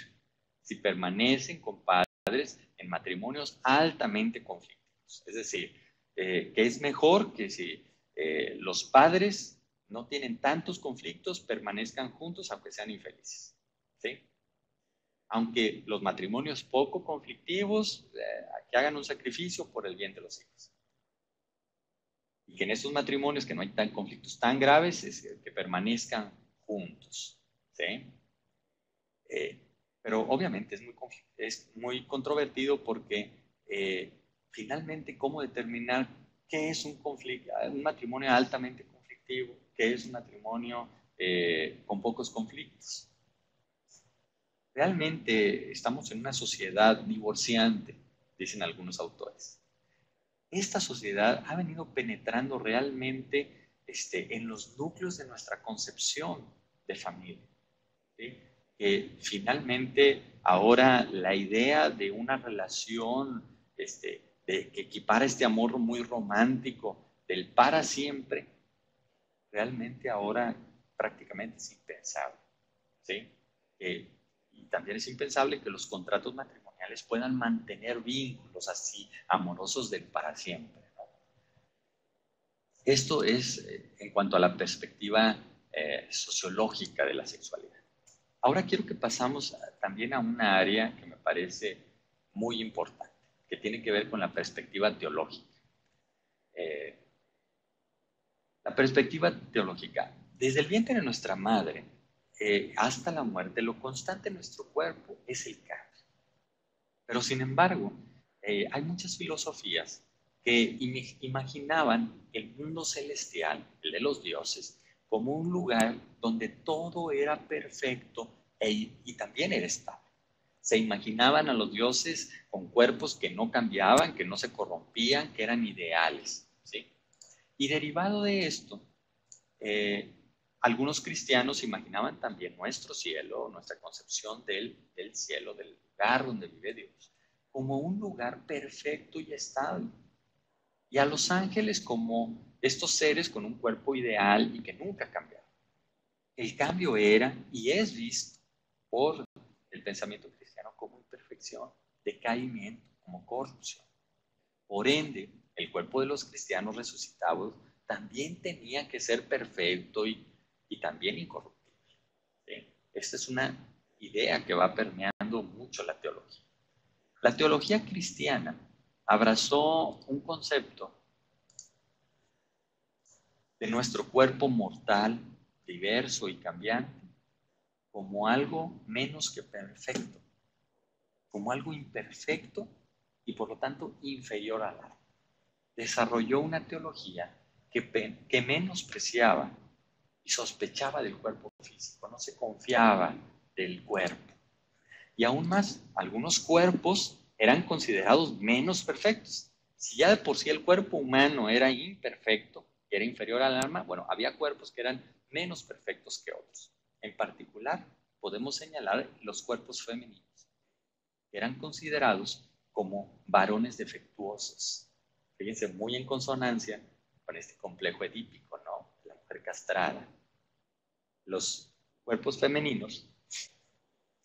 si permanecen con padres en matrimonios altamente conflictivos. Es decir, que es mejor que si los padres no tienen tantos conflictos, permanezcan juntos aunque sean infelices. ¿Sí? Aunque los matrimonios poco conflictivos, que hagan un sacrificio por el bien de los hijos. Y que en estos matrimonios que no hay conflictos tan graves, que permanezcan juntos. ¿Sí? Pero obviamente es muy controvertido porque finalmente, ¿cómo determinar qué es un matrimonio altamente conflictivo? ¿Qué es un matrimonio con pocos conflictos? Realmente estamos en una sociedad divorciante, dicen algunos autores. Esta sociedad ha venido penetrando realmente en los núcleos de nuestra concepción de familia. ¿Sí? Que finalmente ahora la idea de una relación que equipara este amor muy romántico del para siempre, realmente ahora prácticamente es impensable. ¿Sí? Y también es impensable que los contratos matrimoniales puedan mantener vínculos así amorosos del para siempre, ¿no? Esto es en cuanto a la perspectiva sociológica de la sexualidad. Ahora quiero que pasamos también a una área que me parece muy importante, que tiene que ver con la perspectiva teológica. La perspectiva teológica. Desde el vientre de nuestra madre hasta la muerte, lo constante en nuestro cuerpo es el cambio. Pero sin embargo, hay muchas filosofías que imaginaban el mundo celestial, el de los dioses, como un lugar donde todo era perfecto y también era estable. Se imaginaban a los dioses con cuerpos que no cambiaban, que no se corrompían, que eran ideales, ¿sí? Y derivado de esto, algunos cristianos imaginaban también nuestro cielo, nuestra concepción del cielo, del lugar donde vive Dios, como un lugar perfecto y estable. Y a los ángeles como estos seres con un cuerpo ideal y que nunca cambiaron. El cambio era y es visto por el pensamiento cristiano como imperfección, decaimiento, como corrupción. Por ende, el cuerpo de los cristianos resucitados también tenía que ser perfecto y también incorruptible. ¿Sí? Esta es una idea que va permeando mucho la teología. La teología cristiana abrazó un concepto de nuestro cuerpo mortal, diverso y cambiante, como algo menos que perfecto, como algo imperfecto y por lo tanto inferior al alma. Desarrolló una teología que menospreciaba y sospechaba del cuerpo físico, no se confiaba del cuerpo. Y aún más, algunos cuerpos eran considerados menos perfectos. Si ya de por sí el cuerpo humano era imperfecto, era inferior al alma, bueno, había cuerpos que eran menos perfectos que otros. En particular, podemos señalar los cuerpos femeninos, que eran considerados como varones defectuosos. Fíjense, muy en consonancia con este complejo edípico, ¿no? La mujer castrada. Los cuerpos femeninos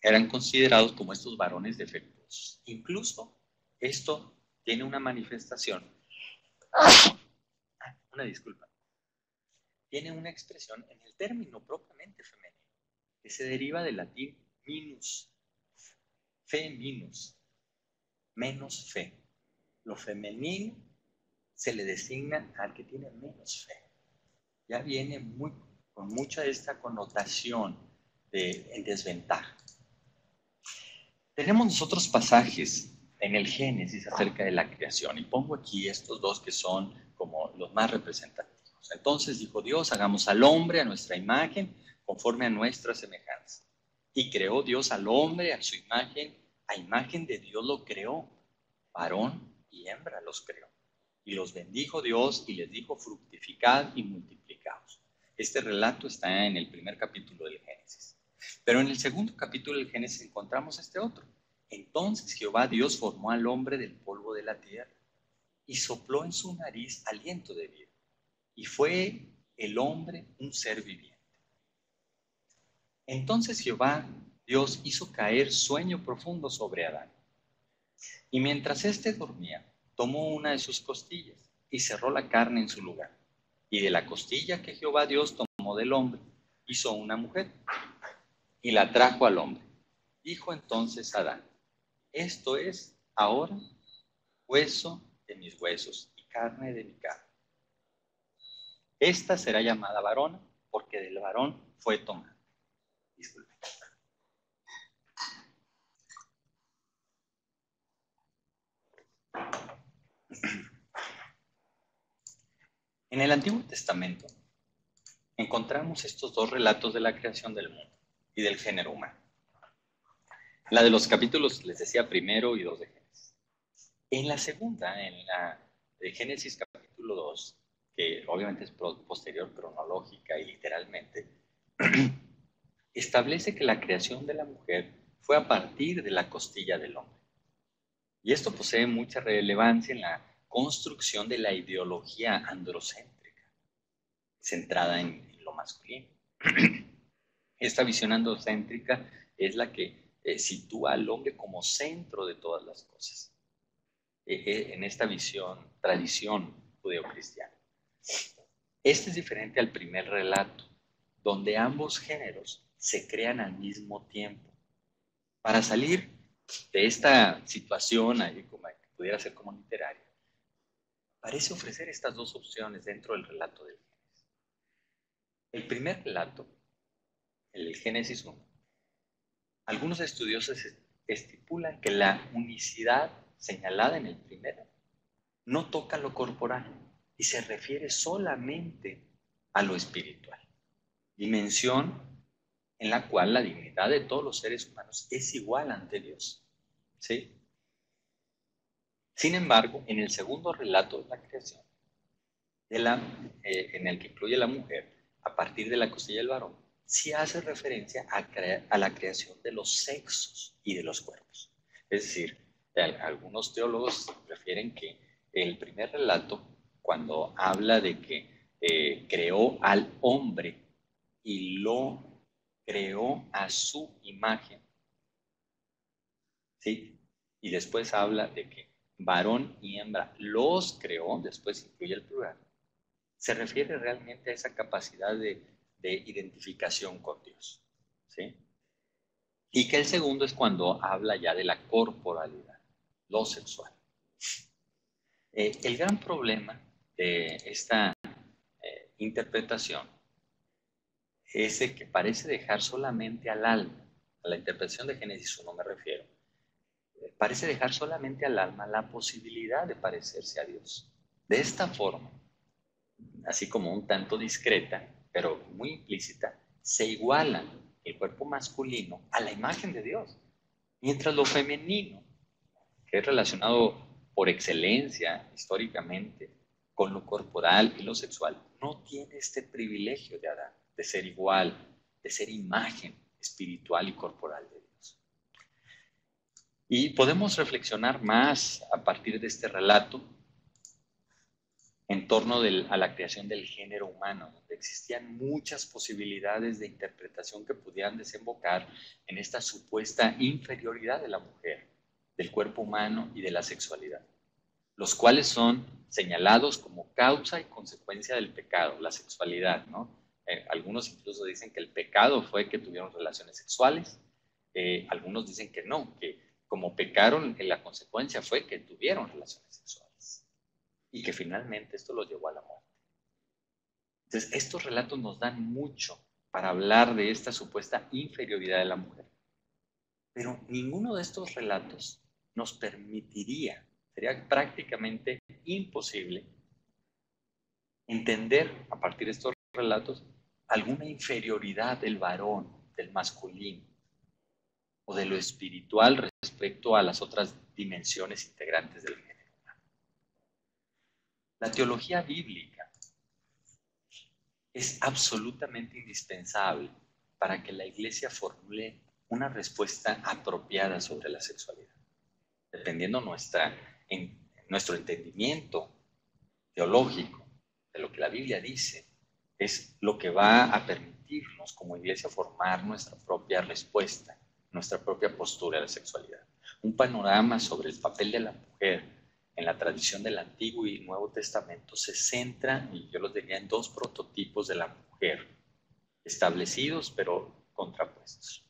eran considerados como estos varones defectuosos. Incluso esto tiene una manifestación, una disculpa, tiene una expresión en el término propiamente femenino, que se deriva del latín minus, fe minus, menos fe. Lo femenino se le designa al que tiene menos fe. Ya viene con mucha de esta connotación en desventaja. Tenemos nosotros pasajes en el Génesis acerca de la creación y pongo aquí estos dos que son como los más representativos. Entonces dijo Dios, hagamos al hombre a nuestra imagen, conforme a nuestra semejanza. Y creó Dios al hombre a su imagen, a imagen de Dios lo creó, varón y hembra los creó. Y los bendijo Dios y les dijo, fructificad y multiplicaos. Este relato está en el primer capítulo del Génesis. Pero en el segundo capítulo del Génesis encontramos este otro. Entonces Jehová Dios formó al hombre del polvo de la tierra y sopló en su nariz aliento de vida. Y fue el hombre un ser viviente. Entonces Jehová Dios hizo caer sueño profundo sobre Adán. Y mientras éste dormía, tomó una de sus costillas y cerró la carne en su lugar. Y de la costilla que Jehová Dios tomó tomó del hombre, hizo una mujer y la trajo al hombre. Dijo entonces Adán: esto es ahora hueso de mis huesos y carne de mi carne. Esta será llamada varona, porque del varón fue tomada. Disculpe. En el Antiguo Testamento encontramos estos dos relatos de la creación del mundo y del género humano. La de los capítulos, les decía, 1 y 2 de Génesis. En la segunda, en la de Génesis capítulo 2, que obviamente es posterior cronológica y literalmente, establece que la creación de la mujer fue a partir de la costilla del hombre. Y esto posee mucha relevancia en la construcción de la ideología androcéntrica, centrada en lo masculino. Esta visión androcéntrica es la que sitúa al hombre como centro de todas las cosas, en esta tradición judeocristiana. Este es diferente al primer relato, donde ambos géneros se crean al mismo tiempo. Para salir de esta situación, ahí como que pudiera ser como literaria, parece ofrecer estas dos opciones dentro del relato del Génesis. El primer relato, el Génesis 1, algunos estudiosos estipulan que la unicidad señalada en el primero no toca lo corporal y se refiere solamente a lo espiritual, dimensión en la cual la dignidad de todos los seres humanos es igual ante Dios. ¿Sí? Sin embargo, en el segundo relato de la creación, en el que incluye la mujer a partir de la costilla del varón, sí hace referencia a la creación de los sexos y de los cuerpos. Es decir, algunos teólogos refieren que el primer relato, cuando habla de que creó al hombre y lo creó a su imagen, ¿sí? Y después habla de que varón y hembra los creó, después incluye el plural, se refiere realmente a esa capacidad de identificación con Dios, ¿sí? Y que el segundo es cuando habla ya de la corporalidad, lo sexual. El gran problema de esta interpretación es el que parece dejar solamente al alma, a la interpretación de Génesis 1 me refiero, parece dejar solamente al alma la posibilidad de parecerse a Dios. De esta forma, así como un tanto discreta, pero muy implícita, se iguala el cuerpo masculino a la imagen de Dios, mientras lo femenino, que es relacionado por excelencia históricamente con lo corporal y lo sexual, no tiene este privilegio de Adán, de ser igual, de ser imagen espiritual y corporal de Dios. Y podemos reflexionar más a partir de este relato en torno a la creación del género humano, donde existían muchas posibilidades de interpretación que pudieran desembocar en esta supuesta inferioridad de la mujer, del cuerpo humano y de la sexualidad, los cuales son señalados como causa y consecuencia del pecado, la sexualidad, ¿no? Algunos incluso dicen que el pecado fue que tuvieron relaciones sexuales, algunos dicen que no, que como pecaron, la consecuencia fue que tuvieron relaciones sexuales y que finalmente esto los llevó a la muerte. Entonces, estos relatos nos dan mucho para hablar de esta supuesta inferioridad de la mujer. Pero ninguno de estos relatos nos permitiría, sería prácticamente imposible entender a partir de estos relatos alguna inferioridad del varón, del masculino o de lo espiritual respecto a las otras dimensiones integrantes del género humano. La teología bíblica es absolutamente indispensable para que la Iglesia formule una respuesta apropiada sobre la sexualidad. Dependiendo nuestro entendimiento teológico de lo que la Biblia dice, es lo que va a permitirnos como Iglesia formar nuestra propia respuesta, nuestra propia postura a la sexualidad. Un panorama sobre el papel de la mujer en la tradición del Antiguo y Nuevo Testamento se centra, y yo los diría, en dos prototipos de la mujer establecidos pero contrapuestos.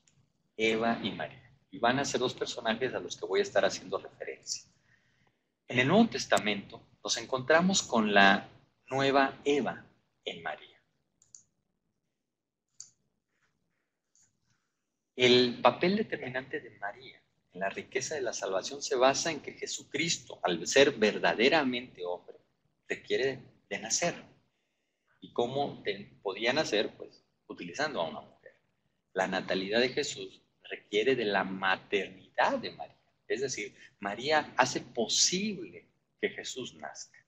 Eva y María. Y van a ser dos personajes a los que voy a estar haciendo referencia. En el Nuevo Testamento nos encontramos con la nueva Eva en María. El papel determinante de María en la riqueza de la salvación se basa en que Jesucristo, al ser verdaderamente hombre, requiere de nacer. ¿Y cómo podía nacer? Pues utilizando a una mujer. La natalidad de Jesús requiere de la maternidad de María. Es decir, María hace posible que Jesús nazca.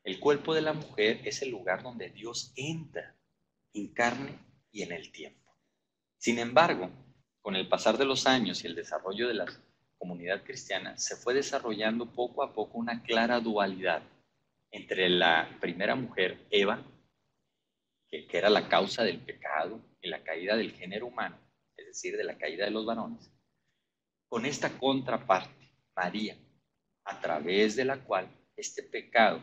El cuerpo de la mujer es el lugar donde Dios entra en carne y en el tiempo. Sin embargo, con el pasar de los años y el desarrollo de la comunidad cristiana, se fue desarrollando poco a poco una clara dualidad entre la primera mujer, Eva, que era la causa del pecado y la caída del género humano, es decir, de la caída de los varones, con esta contraparte, María, a través de la cual este pecado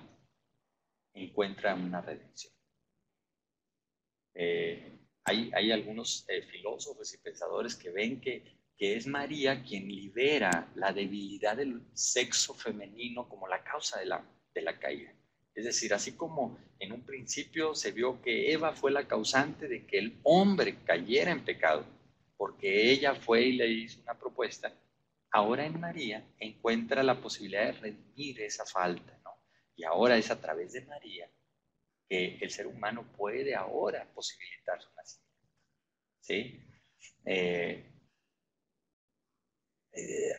encuentra una redención. Hay algunos filósofos y pensadores que ven que es María quien libera la debilidad del sexo femenino como la causa de la caída. Es decir, así como en un principio se vio que Eva fue la causante de que el hombre cayera en pecado, porque ella fue y le hizo una propuesta, ahora en María encuentra la posibilidad de redimir esa falta, ¿no? Y ahora es a través de María que el ser humano puede ahora posibilitar su nacimiento. ¿Sí?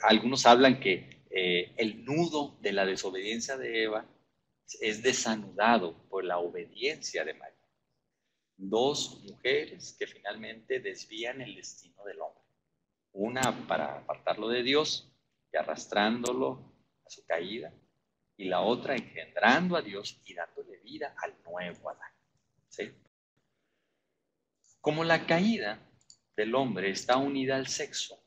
Algunos hablan que el nudo de la desobediencia de Eva es desanudado por la obediencia de María. Dos mujeres que finalmente desvían el destino del hombre. Una para apartarlo de Dios y arrastrándolo a su caída, y la otra engendrando a Dios y dándole vida al nuevo Adán. ¿Sí? Como la caída del hombre está unida al sexo,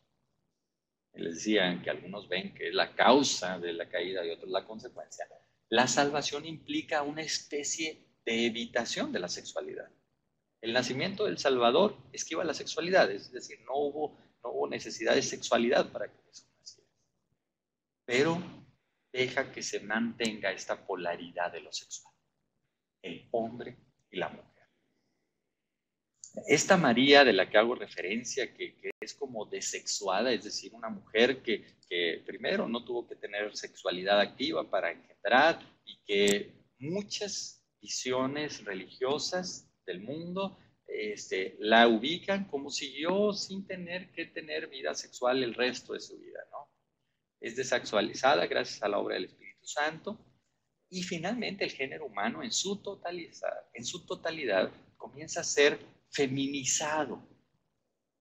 les decía que algunos ven que es la causa de la caída y otros la consecuencia, la salvación implica una especie de evitación de la sexualidad. El nacimiento del Salvador esquiva la sexualidad, es decir, no hubo necesidad de sexualidad para que Jesús naciera. Pero deja que se mantenga esta polaridad de lo sexual, el hombre y la mujer. Esta María de la que hago referencia, que es como desexuada, es decir, una mujer que primero no tuvo que tener sexualidad activa para engendrar y que muchas visiones religiosas del mundo la ubican como siguió sin tener que tener vida sexual el resto de su vida, ¿no? Es desexualizada gracias a la obra del Espíritu Santo y finalmente el género humano en su totalidad comienza a ser feminizado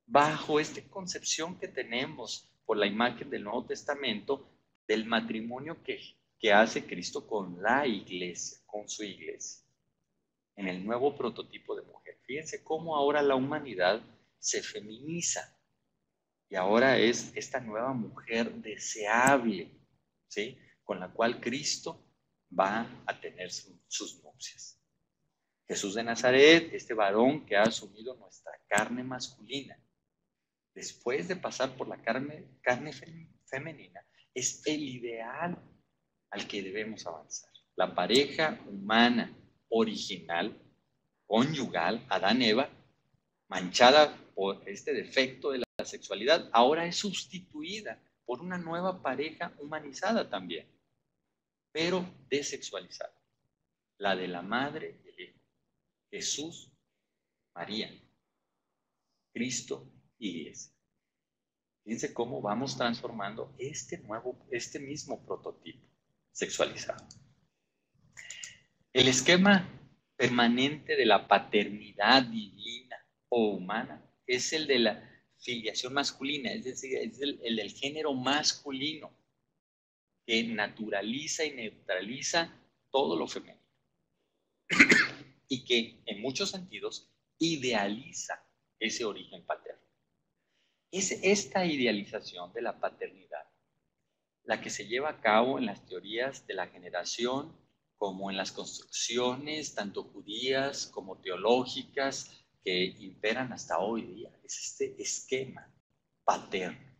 bajo esta concepción que tenemos por la imagen del Nuevo Testamento del matrimonio que hace Cristo con la iglesia, con su iglesia, en el nuevo prototipo de mujer. Fíjense cómo ahora la humanidad se feminiza y ahora es esta nueva mujer deseable, ¿sí? Con la cual Cristo va a tener sus nupcias. Jesús de Nazaret, este varón que ha asumido nuestra carne masculina, después de pasar por la carne femenina, es el ideal al que debemos avanzar. La pareja humana original, conyugal, Adán-Eva, manchada por este defecto de la sexualidad, ahora es sustituida por una nueva pareja humanizada también, pero desexualizada, la de la madre y el hijo, Jesús, María, Cristo, iglesia. Fíjense cómo vamos transformando este mismo prototipo sexualizado. El esquema permanente de la paternidad divina o humana es el de la filiación masculina, es decir, es el del género masculino, que naturaliza y neutraliza todo lo femenino y que en muchos sentidos idealiza ese origen paterno. Es esta idealización de la paternidad la que se lleva a cabo en las teorías de la generación, como en las construcciones, tanto judías como teológicas, que imperan hasta hoy día. Es este esquema paterno.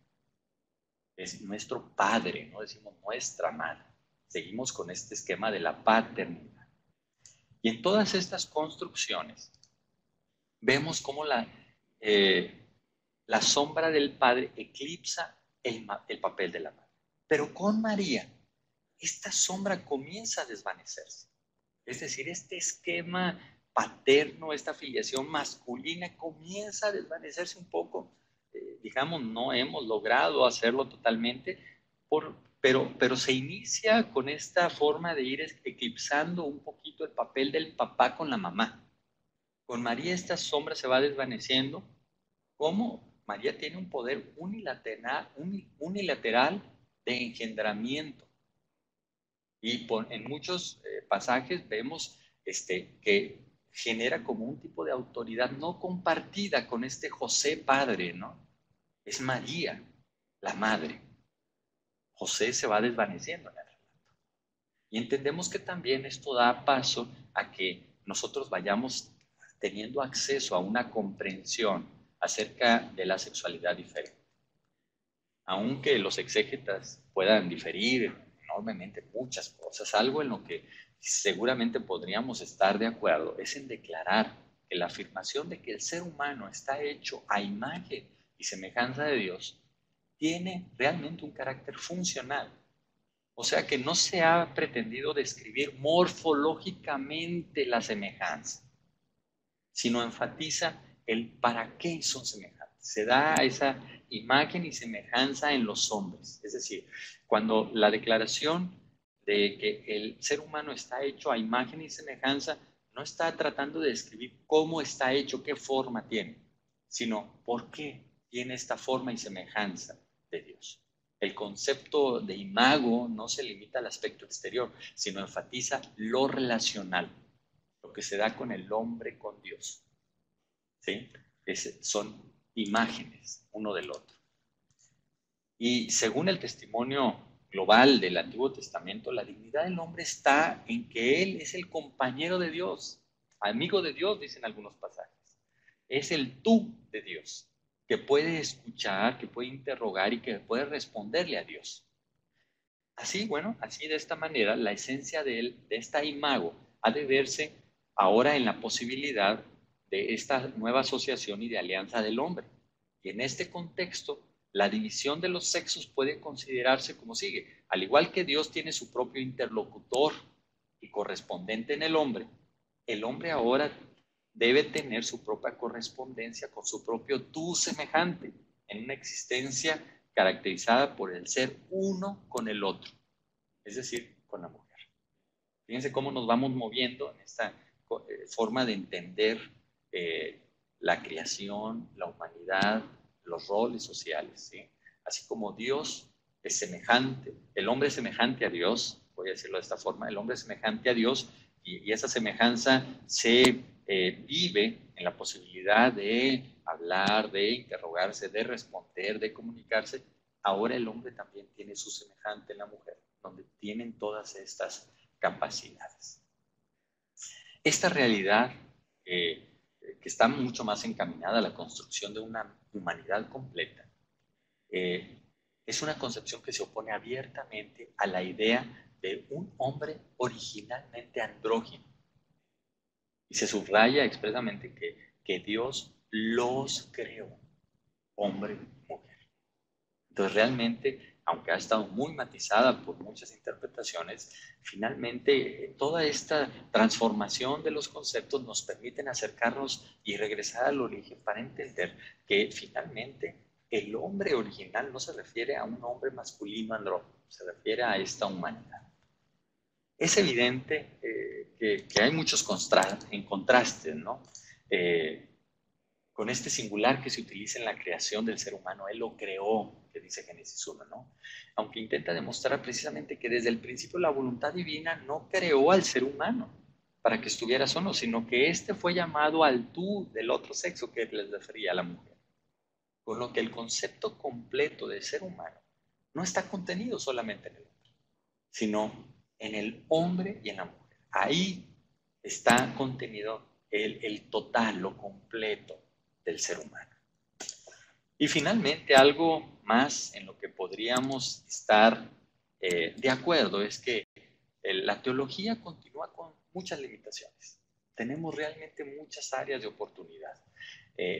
Es nuestro padre, no decimos nuestra madre. Seguimos con este esquema de la paternidad. Y en todas estas construcciones vemos cómo la sombra del padre eclipsa el papel de la madre. Pero con María, esta sombra comienza a desvanecerse. Es decir, este esquema paterno, esta filiación masculina comienza a desvanecerse un poco. Digamos, no hemos logrado hacerlo totalmente, pero se inicia con esta forma de ir eclipsando un poquito el papel del papá con la mamá. Con María esta sombra se va desvaneciendo. ¿Cómo? María tiene un poder unilateral de engendramiento. Y en muchos pasajes vemos que genera como un tipo de autoridad no compartida con este José padre, ¿no? Es María, la madre. José se va desvaneciendo en el relato. Y entendemos que también esto da paso a que nosotros vayamos teniendo acceso a una comprensión acerca de la sexualidad diferente. Aunque los exégetas puedan diferir enormemente muchas cosas, algo en lo que seguramente podríamos estar de acuerdo es en declarar que la afirmación de que el ser humano está hecho a imagen y semejanza de Dios tiene realmente un carácter funcional. O sea que no se ha pretendido describir morfológicamente la semejanza, sino enfatiza el para qué son semejantes. Se da esa imagen y semejanza en los hombres. Es decir, cuando la declaración de que el ser humano está hecho a imagen y semejanza no está tratando de describir cómo está hecho, qué forma tiene, sino por qué tiene esta forma y semejanza de Dios. El concepto de imago no se limita al aspecto exterior, sino enfatiza lo relacional, lo que se da con el hombre, con Dios. ¿Sí? Son imágenes uno del otro. Y según el testimonio global del Antiguo Testamento, la dignidad del hombre está en que él es el compañero de Dios, amigo de Dios, dicen algunos pasajes. Es el tú de Dios, que puede escuchar, que puede interrogar y que puede responderle a Dios. Así, bueno, así de esta manera, la esencia de esta imago ha de verse ahora en la posibilidad de esta nueva asociación y de alianza del hombre. Y en este contexto, la división de los sexos puede considerarse como sigue. Al igual que Dios tiene su propio interlocutor y correspondente en el hombre ahora debe tener su propia correspondencia con su propio tú semejante, en una existencia caracterizada por el ser uno con el otro, es decir, con la mujer. Fíjense cómo nos vamos moviendo en esta forma de entender la creación, la humanidad, los roles sociales, ¿sí? Así como Dios es semejante, el hombre es semejante a Dios, voy a decirlo de esta forma, el hombre es semejante a Dios y esa semejanza se vive en la posibilidad de hablar, de interrogarse, de responder, de comunicarse. Ahora el hombre también tiene su semejante en la mujer, donde tienen todas estas capacidades. Esta realidad que está mucho más encaminada a la construcción de una humanidad completa, es una concepción que se opone abiertamente a la idea de un hombre originalmente andrógino. Y se subraya expresamente que Dios los creó, hombre y mujer. Entonces realmente, aunque ha estado muy matizada por muchas interpretaciones, finalmente toda esta transformación de los conceptos nos permiten acercarnos y regresar al origen para entender que finalmente el hombre original no se refiere a un hombre masculino andrógino, se refiere a esta humanidad. Es evidente que hay muchos contrastes, ¿no? Con este singular que se utiliza en la creación del ser humano, Él lo creó, que dice Génesis 1, ¿no? Aunque intenta demostrar precisamente que desde el principio la voluntad divina no creó al ser humano para que estuviera solo, sino que éste fue llamado al tú del otro sexo que les refería a la mujer. Con lo que el concepto completo del ser humano no está contenido solamente en el hombre, sino en el hombre y en la mujer. Ahí está contenido el total, lo completo del ser humano. Y finalmente, algo más en lo que podríamos estar de acuerdo es que la teología continúa con muchas limitaciones. Tenemos realmente muchas áreas de oportunidad.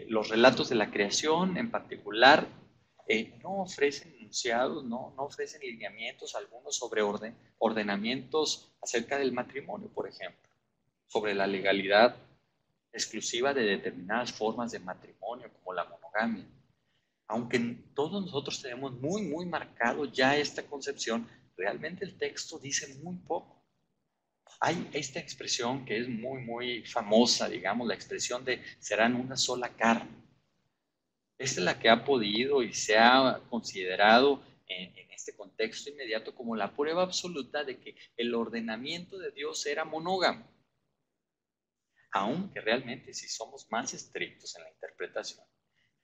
Los relatos de la creación en particular no ofrecen enunciados, no ofrecen lineamientos algunos sobre ordenamientos acerca del matrimonio, por ejemplo, sobre la legalidad exclusiva de determinadas formas de matrimonio como la monogamia. Aunque todos nosotros tenemos muy marcado ya esta concepción, realmente el texto dice muy poco. Hay esta expresión que es muy famosa, digamos, la expresión de serán una sola carne. Esta es la que ha podido y se ha considerado en este contexto inmediato como la prueba absoluta de que el ordenamiento de Dios era monógamo. Aunque realmente, si somos más estrictos en la interpretación,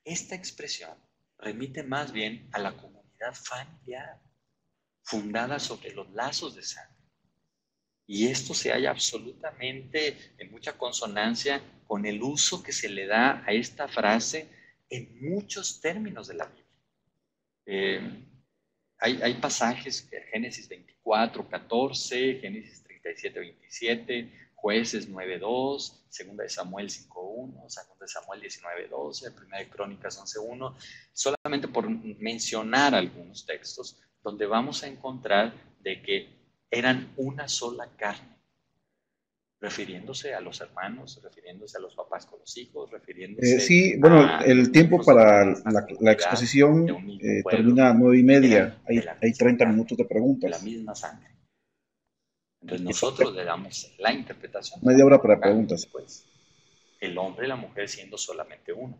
esta expresión remite más bien a la comunidad familiar, fundada sobre los lazos de sangre. Y esto se halla absolutamente en mucha consonancia con el uso que se le da a esta frase en muchos términos de la Biblia. Hay pasajes, Génesis 24, 14, Génesis 37, 27, Jueces 9, 2, 2 de Samuel 5, 1, 2 de Samuel 19, 12, 1 de Crónicas 11, 1, solamente por mencionar algunos textos donde vamos a encontrar de que eran una sola carne, refiriéndose a los hermanos, refiriéndose a los papás con los hijos, refiriéndose Sí, bueno, a el los tiempo miembros de la para misma la comunidad, de exposición un mismo pueblo, termina a 9:30. eran de la Hay misma 30 carne, minutos de de la preguntas. misma sangre. Entonces Y nosotros le damos la interpretación de la media hora para monogamia, preguntas. pues el hombre y la mujer siendo solamente uno.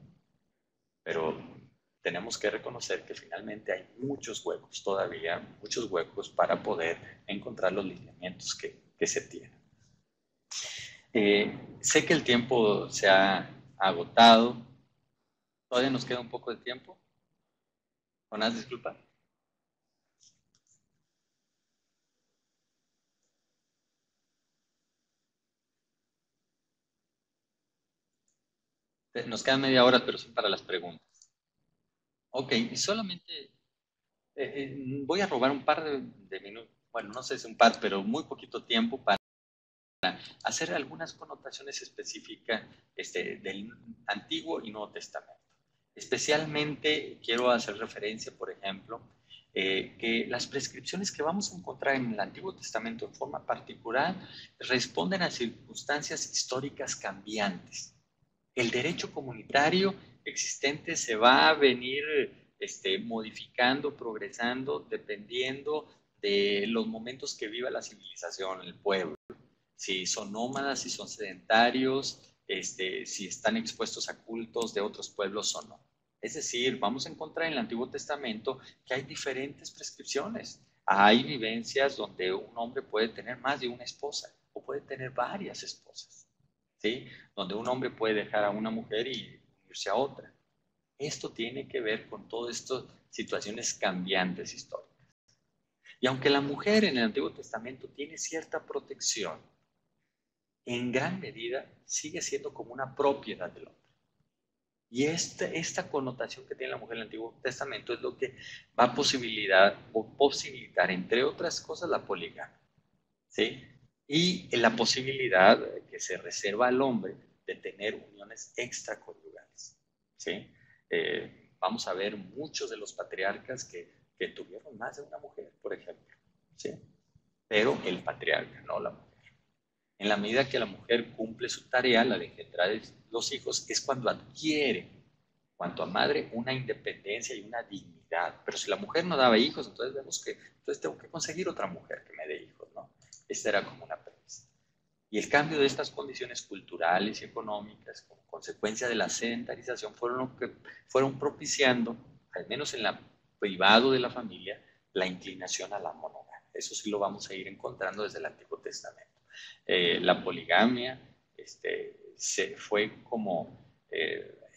Pero tenemos que reconocer que finalmente hay muchos huecos todavía, muchos huecos para poder encontrar los lineamientos que se tienen. Sé que el tiempo se ha agotado. Todavía nos queda un poco de tiempo. Jonás, disculpa. Nos queda media hora, pero son para las preguntas. Ok, y solamente voy a robar un par de minutos, bueno, no sé si un par, pero muy poquito tiempo para hacer algunas connotaciones específicas del Antiguo y Nuevo Testamento. Especialmente quiero hacer referencia, por ejemplo, que las prescripciones que vamos a encontrar en el Antiguo Testamento en forma particular responden a circunstancias históricas cambiantes. El derecho comunitario existente se va a venir modificando, progresando, dependiendo de los momentos que viva la civilización, el pueblo. Si son nómadas, si son sedentarios, si están expuestos a cultos de otros pueblos o no. Es decir, vamos a encontrar en el Antiguo Testamento que hay diferentes prescripciones. Hay vivencias donde un hombre puede tener más de una esposa o puede tener varias esposas, ¿sí? Donde un hombre puede dejar a una mujer y unirse a otra. Esto tiene que ver con todas estas situaciones cambiantes históricas. Y aunque la mujer en el Antiguo Testamento tiene cierta protección, en gran medida sigue siendo como una propiedad del hombre. Y esta connotación que tiene la mujer en el Antiguo Testamento es lo que va a posibilitar, entre otras cosas, la poligamia, ¿sí? Y la posibilidad que se reserva al hombre de tener uniones extraconyugales, ¿sí? Vamos a ver muchos de los patriarcas que tuvieron más de una mujer, por ejemplo, ¿sí? Pero el patriarca, no la mujer. En la medida que la mujer cumple su tarea, la de engendrar los hijos, es cuando adquiere, cuanto a madre, una independencia y una dignidad. Pero si la mujer no daba hijos, entonces vemos que entonces tengo que conseguir otra mujer que me dé hijos, ¿no? Esta era como una premisa. Y el cambio de estas condiciones culturales y económicas como consecuencia de la sedentarización fueron lo que fueron propiciando, al menos en la privado de la familia, la inclinación a la monogamia. Eso sí lo vamos a ir encontrando desde el Antiguo Testamento. La poligamia se fue como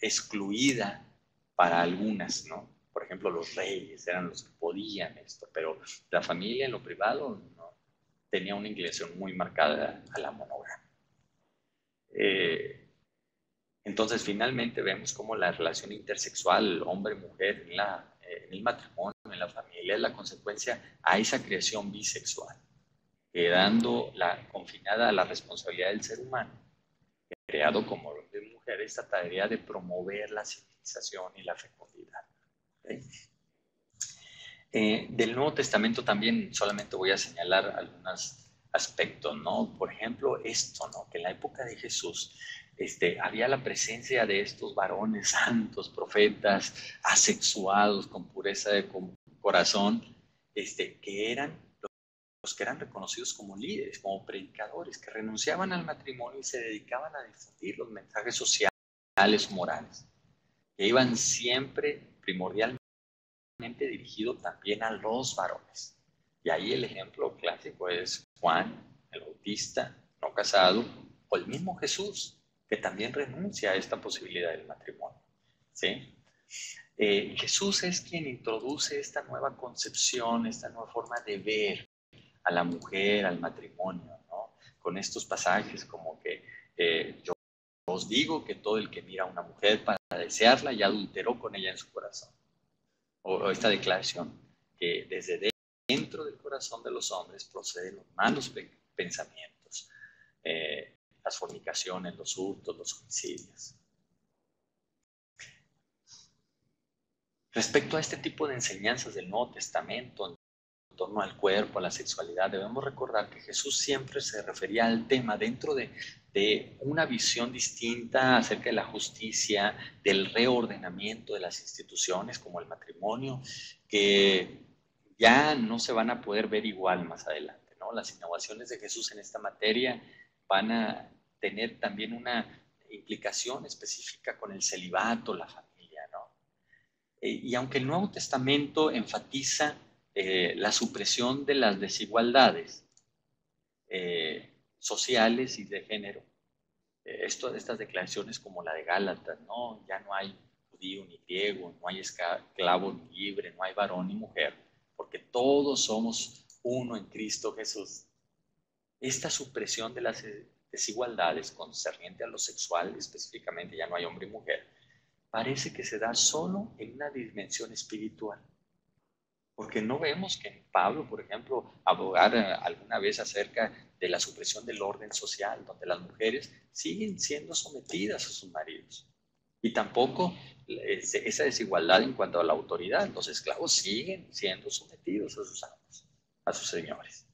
excluida para algunas, ¿no? Por ejemplo, los reyes eran los que podían esto, pero la familia en lo privado no tenía una inclinación muy marcada a la monogamia. Entonces, finalmente vemos cómo la relación intersexual, hombre-mujer, en el matrimonio, en la familia, es la consecuencia a esa creación bisexual, quedando confinada a la responsabilidad del ser humano, creado como hombre y mujer, esta tarea de promover la civilización y la fecundidad. ¿Okay? Del Nuevo Testamento también solamente voy a señalar algunos aspectos, ¿no? Por ejemplo, esto, ¿no? Que en la época de Jesús había la presencia de estos varones santos, profetas, asexuados, con pureza de corazón, que eran los que eran reconocidos como líderes, como predicadores, que renunciaban al matrimonio y se dedicaban a difundir los mensajes sociales, morales, que iban siempre primordialmente dirigido también a los varones. Y ahí el ejemplo clásico es Juan, el Bautista, no casado, o el mismo Jesús, que también renuncia a esta posibilidad del matrimonio. ¿Sí? Jesús es quien introduce esta nueva concepción, esta nueva forma de ver a la mujer, al matrimonio, ¿no? Con estos pasajes como que yo os digo que todo el que mira a una mujer para desearla ya adulteró con ella en su corazón. O esta declaración, que desde dentro del corazón de los hombres proceden los malos pensamientos, las fornicaciones, los hurtos, los homicidios. Respecto a este tipo de enseñanzas del Nuevo Testamento en torno al cuerpo, a la sexualidad, debemos recordar que Jesús siempre se refería al tema dentro de una visión distinta acerca de la justicia, del reordenamiento de las instituciones como el matrimonio, que ya no se van a poder ver igual más adelante, ¿no? Las innovaciones de Jesús en esta materia van a tener también una implicación específica con el celibato, la familia, ¿no? Y aunque el Nuevo Testamento enfatiza la supresión de las desigualdades sociales y de género, estas declaraciones como la de Gálatas, ¿no? Ya no hay judío ni griego, no hay esclavo ni libre, no hay varón ni mujer, porque todos somos uno en Cristo Jesús. Esta supresión de las desigualdades concerniente a lo sexual, específicamente ya no hay hombre y mujer, parece que se da solo en una dimensión espiritual. Porque no vemos que Pablo, por ejemplo, abogara alguna vez acerca de la supresión del orden social, donde las mujeres siguen siendo sometidas a sus maridos. Y tampoco esa desigualdad en cuanto a la autoridad. Los esclavos siguen siendo sometidos a sus amos, a sus señores.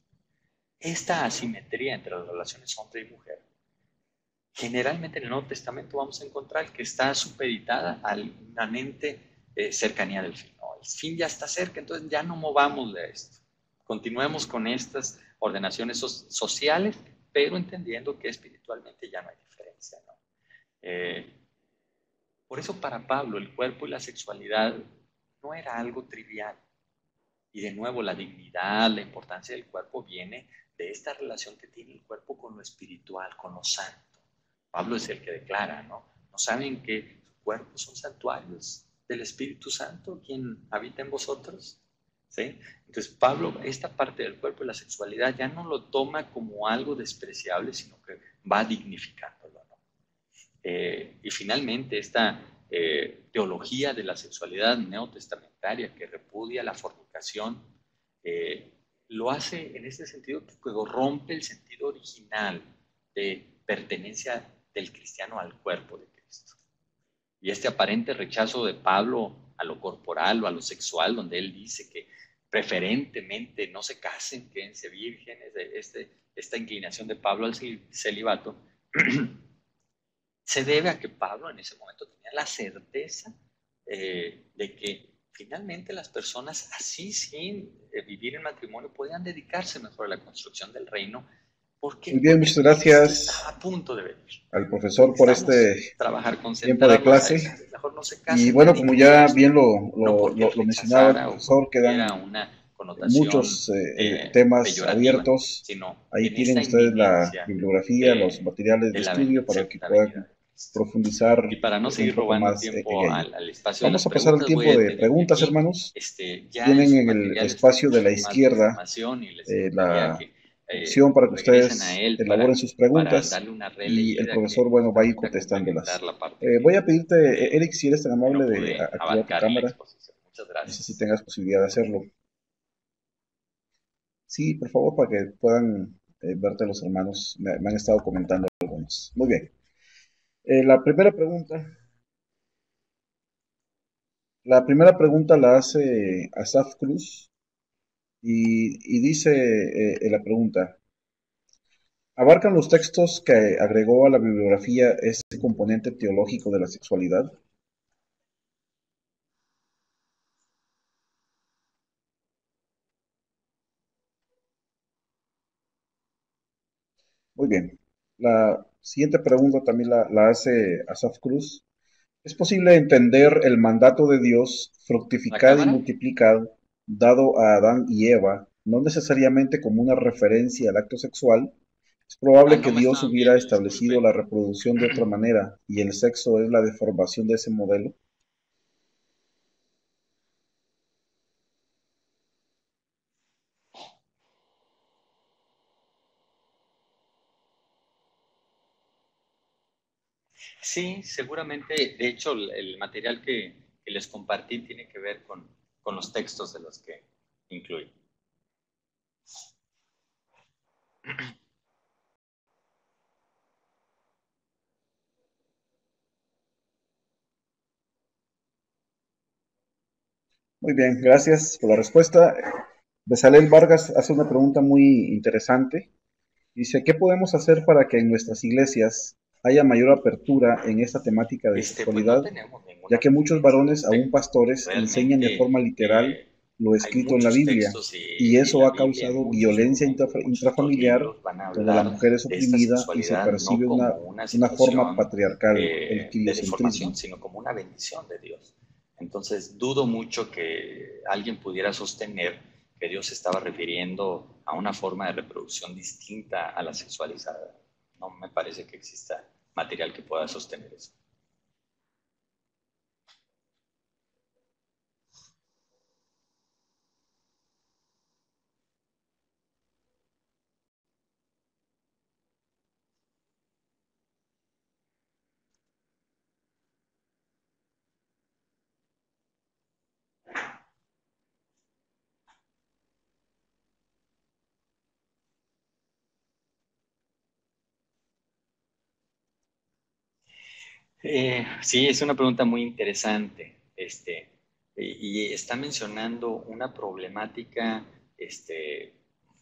Esta asimetría entre las relaciones hombre y mujer, generalmente en el Nuevo Testamento vamos a encontrar que está supeditada a la inmanente cercanía del fin. El fin ya está cerca, entonces ya no movamos de esto. Continuemos con estas ordenaciones sociales, pero entendiendo que espiritualmente ya no hay diferencia, ¿no? Por eso para Pablo el cuerpo y la sexualidad no era algo trivial. Y de nuevo la dignidad, la importancia del cuerpo viene de esta relación que tiene el cuerpo con lo espiritual, con lo santo. Pablo es el que declara, ¿no? ¿No saben que sus cuerpos son santuarios del Espíritu Santo, quien habita en vosotros? ¿Sí? Entonces Pablo, esta parte del cuerpo y la sexualidad ya no lo toma como algo despreciable, sino que va dignificándolo, ¿no? Y finalmente esta teología de la sexualidad neotestamentaria que repudia la fornicación, lo hace en este sentido que rompe el sentido original de pertenencia del cristiano al cuerpo de Cristo. Y este aparente rechazo de Pablo a lo corporal o a lo sexual, donde él dice que preferentemente no se casen, quédense vírgenes, esta inclinación de Pablo al celibato, se debe a que Pablo en ese momento tenía la certeza de que finalmente las personas así sin vivir en matrimonio podían dedicarse mejor a la construcción del reino. Porque muy bien, muchas gracias está a punto de venir al profesor por este tiempo de clase. Mejor no se Y bueno, como ya bien lo mencionaba el profesor, quedan muchos temas abiertos. Ahí tienen ustedes la bibliografía, los materiales de estudio para que puedan profundizar y para no seguir robando tiempo al espacio. Vamos a pasar al tiempo de preguntas, hermanos. Tienen en el espacio de la izquierda opción para que regresen a ustedes él elaboren sus para preguntas darle una y el releída profesor, que bueno, va a ir justamente a contestándolas. complementar la parte Voy a pedirte, Eric, si eres tan que no amable de pude activar tu abarcar en la cámara. exposición. Muchas No sé si gracias. tengas posibilidad de hacerlo. Sí, por favor, para que puedan verte los hermanos. Me han estado comentando algunos. Muy bien. La primera pregunta. La primera pregunta la hace Asaf Cruz y dice la pregunta, ¿abarcan los textos que agregó a la bibliografía este componente teológico de la sexualidad? Muy bien. La siguiente pregunta también la hace Asaf Cruz. ¿Es posible entender el mandato de Dios, ¿La fructificad y cámara? multiplicad, dado a Adán y Eva, no necesariamente como una referencia al acto sexual? Es probable que No me Dios estaban hubiera viendo, establecido disculpen. la reproducción de otra manera y el sexo es la deformación de ese modelo. Sí, seguramente. De hecho, el material que les compartí tiene que ver con los textos de los que incluí. Muy bien, gracias por la respuesta. Besalel Vargas hace una pregunta muy interesante. Dice, ¿qué podemos hacer para que en nuestras iglesias haya mayor apertura en esta temática de Pues no sexualidad, tenemos ya ninguna que muchos tendencia al varones, aún respecto. pastores, enseñan de Realmente forma literal lo hay escrito en la muchos Biblia, textos y en eso la ha Biblia, en causado muchos violencia momentos, muchos otros intrafamiliar, libros van a donde la hablar mujer es de esta oprimida y se sexualidad percibe no como una una forma situación patriarcal, el de deformación, filiocentrismo. sino como una bendición de Dios. Entonces, dudo mucho que alguien pudiera sostener que Dios se estaba refiriendo a una forma de reproducción distinta a la sexualizada. No me parece que exista material que pueda sostener eso. Sí, es una pregunta muy interesante. Y está mencionando una problemática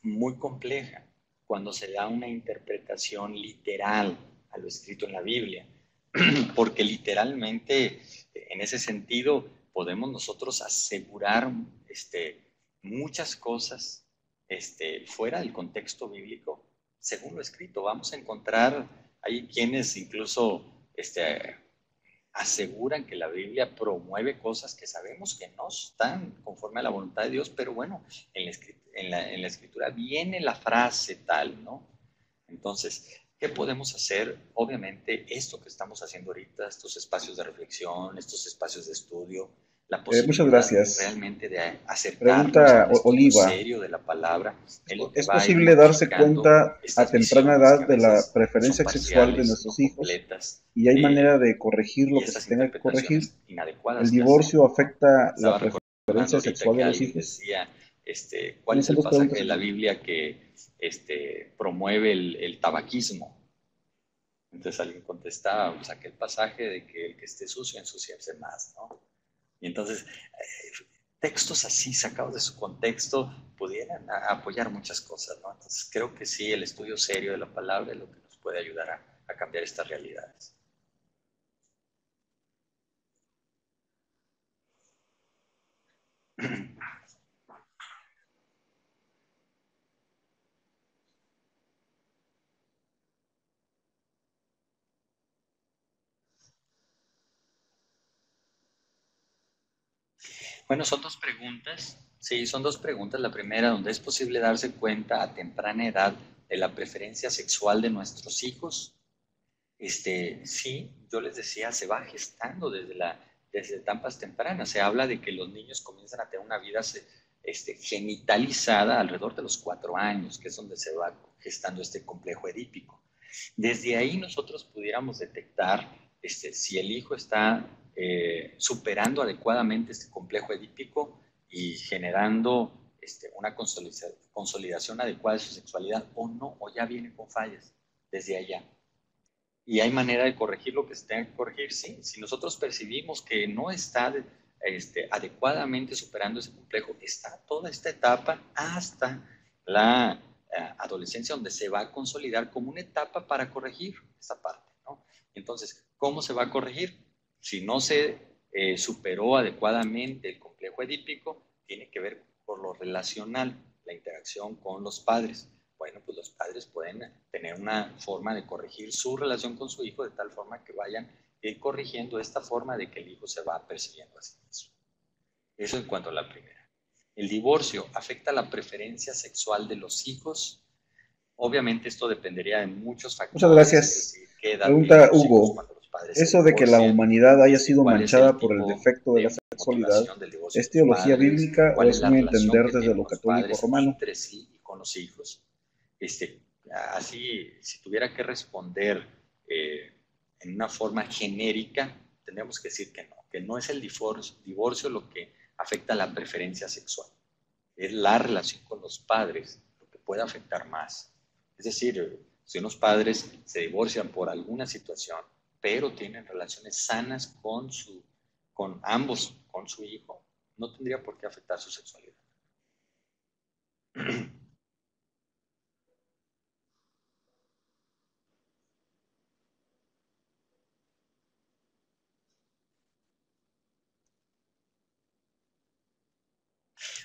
muy compleja cuando se da una interpretación literal a lo escrito en la Biblia. Porque literalmente, en ese sentido, podemos nosotros asegurar muchas cosas fuera del contexto bíblico, según lo escrito. Vamos a encontrar, hay quienes incluso aseguran que la Biblia promueve cosas que sabemos que no están conforme a la voluntad de Dios, pero bueno, en la escritura viene la frase tal, ¿no? Entonces, ¿qué podemos hacer? Obviamente, esto que estamos haciendo ahorita, estos espacios de reflexión, estos espacios de estudio, la Muchas posibilidad gracias. realmente de acercarnos a Pregunta un estudio Oliva, serio de la palabra, es lo que ¿es va a ir posible darse modificando cuenta a estas temprana visiones que edad a de la veces son preferencia sexual de parciales, no nuestros hijos? completas, ¿Y hay manera de corregir y lo que se estas tenga que corregir? interpretaciones ¿El inadecuadas que divorcio hacemos, ¿no? afecta la Estaba recordando preferencia ahorita sexual que de los alguien hijos? decía, ¿cuál Bueno, es son el dos pasaje preguntas, de la hermano. Biblia que promueve el tabaquismo? Entonces alguien contestaba, pues aquel pasaje de que el que esté sucio ensuciarse más, ¿no? Y entonces, textos así sacados de su contexto pudieran apoyar muchas cosas, ¿no? Entonces creo que sí, el estudio serio de la palabra es lo que nos puede ayudar a cambiar estas realidades. Bueno, son dos preguntas. Sí, son dos preguntas. La primera, donde es posible darse cuenta a temprana edad de la preferencia sexual de nuestros hijos. Sí, yo les decía, se va gestando desde etapas tempranas. Se habla de que los niños comienzan a tener una vida genitalizada alrededor de los 4 años, que es donde se va gestando este complejo edípico. Desde ahí nosotros pudiéramos detectar si el hijo está superando adecuadamente este complejo edípico y generando una consolidación adecuada de su sexualidad o no, o ya viene con fallas desde allá. Y hay manera de corregir lo que se tenga que corregir, sí. Si nosotros percibimos que no está adecuadamente superando ese complejo, está toda esta etapa hasta la adolescencia, donde se va a consolidar como una etapa para corregir esa parte, ¿no? Entonces, ¿cómo se va a corregir? Si no se superó adecuadamente el complejo edípico, tiene que ver con lo relacional, la interacción con los padres. Bueno, pues los padres pueden tener una forma de corregir su relación con su hijo de tal forma que vayan corrigiendo esta forma de que el hijo se va percibiendo a sí mismo. Eso en cuanto a la primera. El divorcio afecta la preferencia sexual de los hijos. Obviamente esto dependería de muchos factores. Muchas gracias. Es decir, qué edad Pregunta tienen los hijos Hugo, cuando los padres ¿eso se de que la divorcian? humanidad haya sido ¿Cuál es manchada el por el tipo defecto de la de sexualidad motivación del divorcio es de los teología padres? bíblica o ¿Cuál es es un la relación entender que desde tienen lo los católico padres romano? entre sí y con los hijos? Así, si tuviera que responder en una forma genérica, tendríamos que decir que no es el divorcio lo que afecta la preferencia sexual. Es la relación con los padres lo que puede afectar más. Es decir, si unos padres se divorcian por alguna situación, pero tienen relaciones sanas con ambos, con su hijo, no tendría por qué afectar su sexualidad.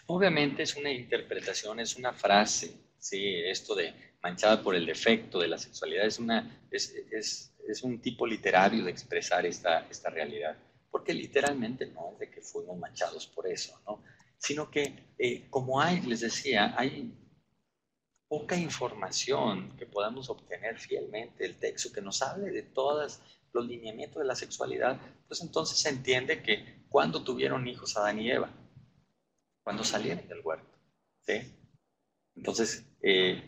Obviamente es una interpretación, es una frase, ¿sí? Esto de manchada por el defecto de la sexualidad es un tipo literario de expresar esta realidad, porque literalmente no es de que fuimos manchados por eso, ¿no? Sino que como les decía, hay poca información que podamos obtener fielmente, el texto que nos hable de todos los lineamientos de la sexualidad, pues entonces se entiende que cuando tuvieron hijos Adán y Eva, cuando salieron del huerto, ¿sí? Entonces,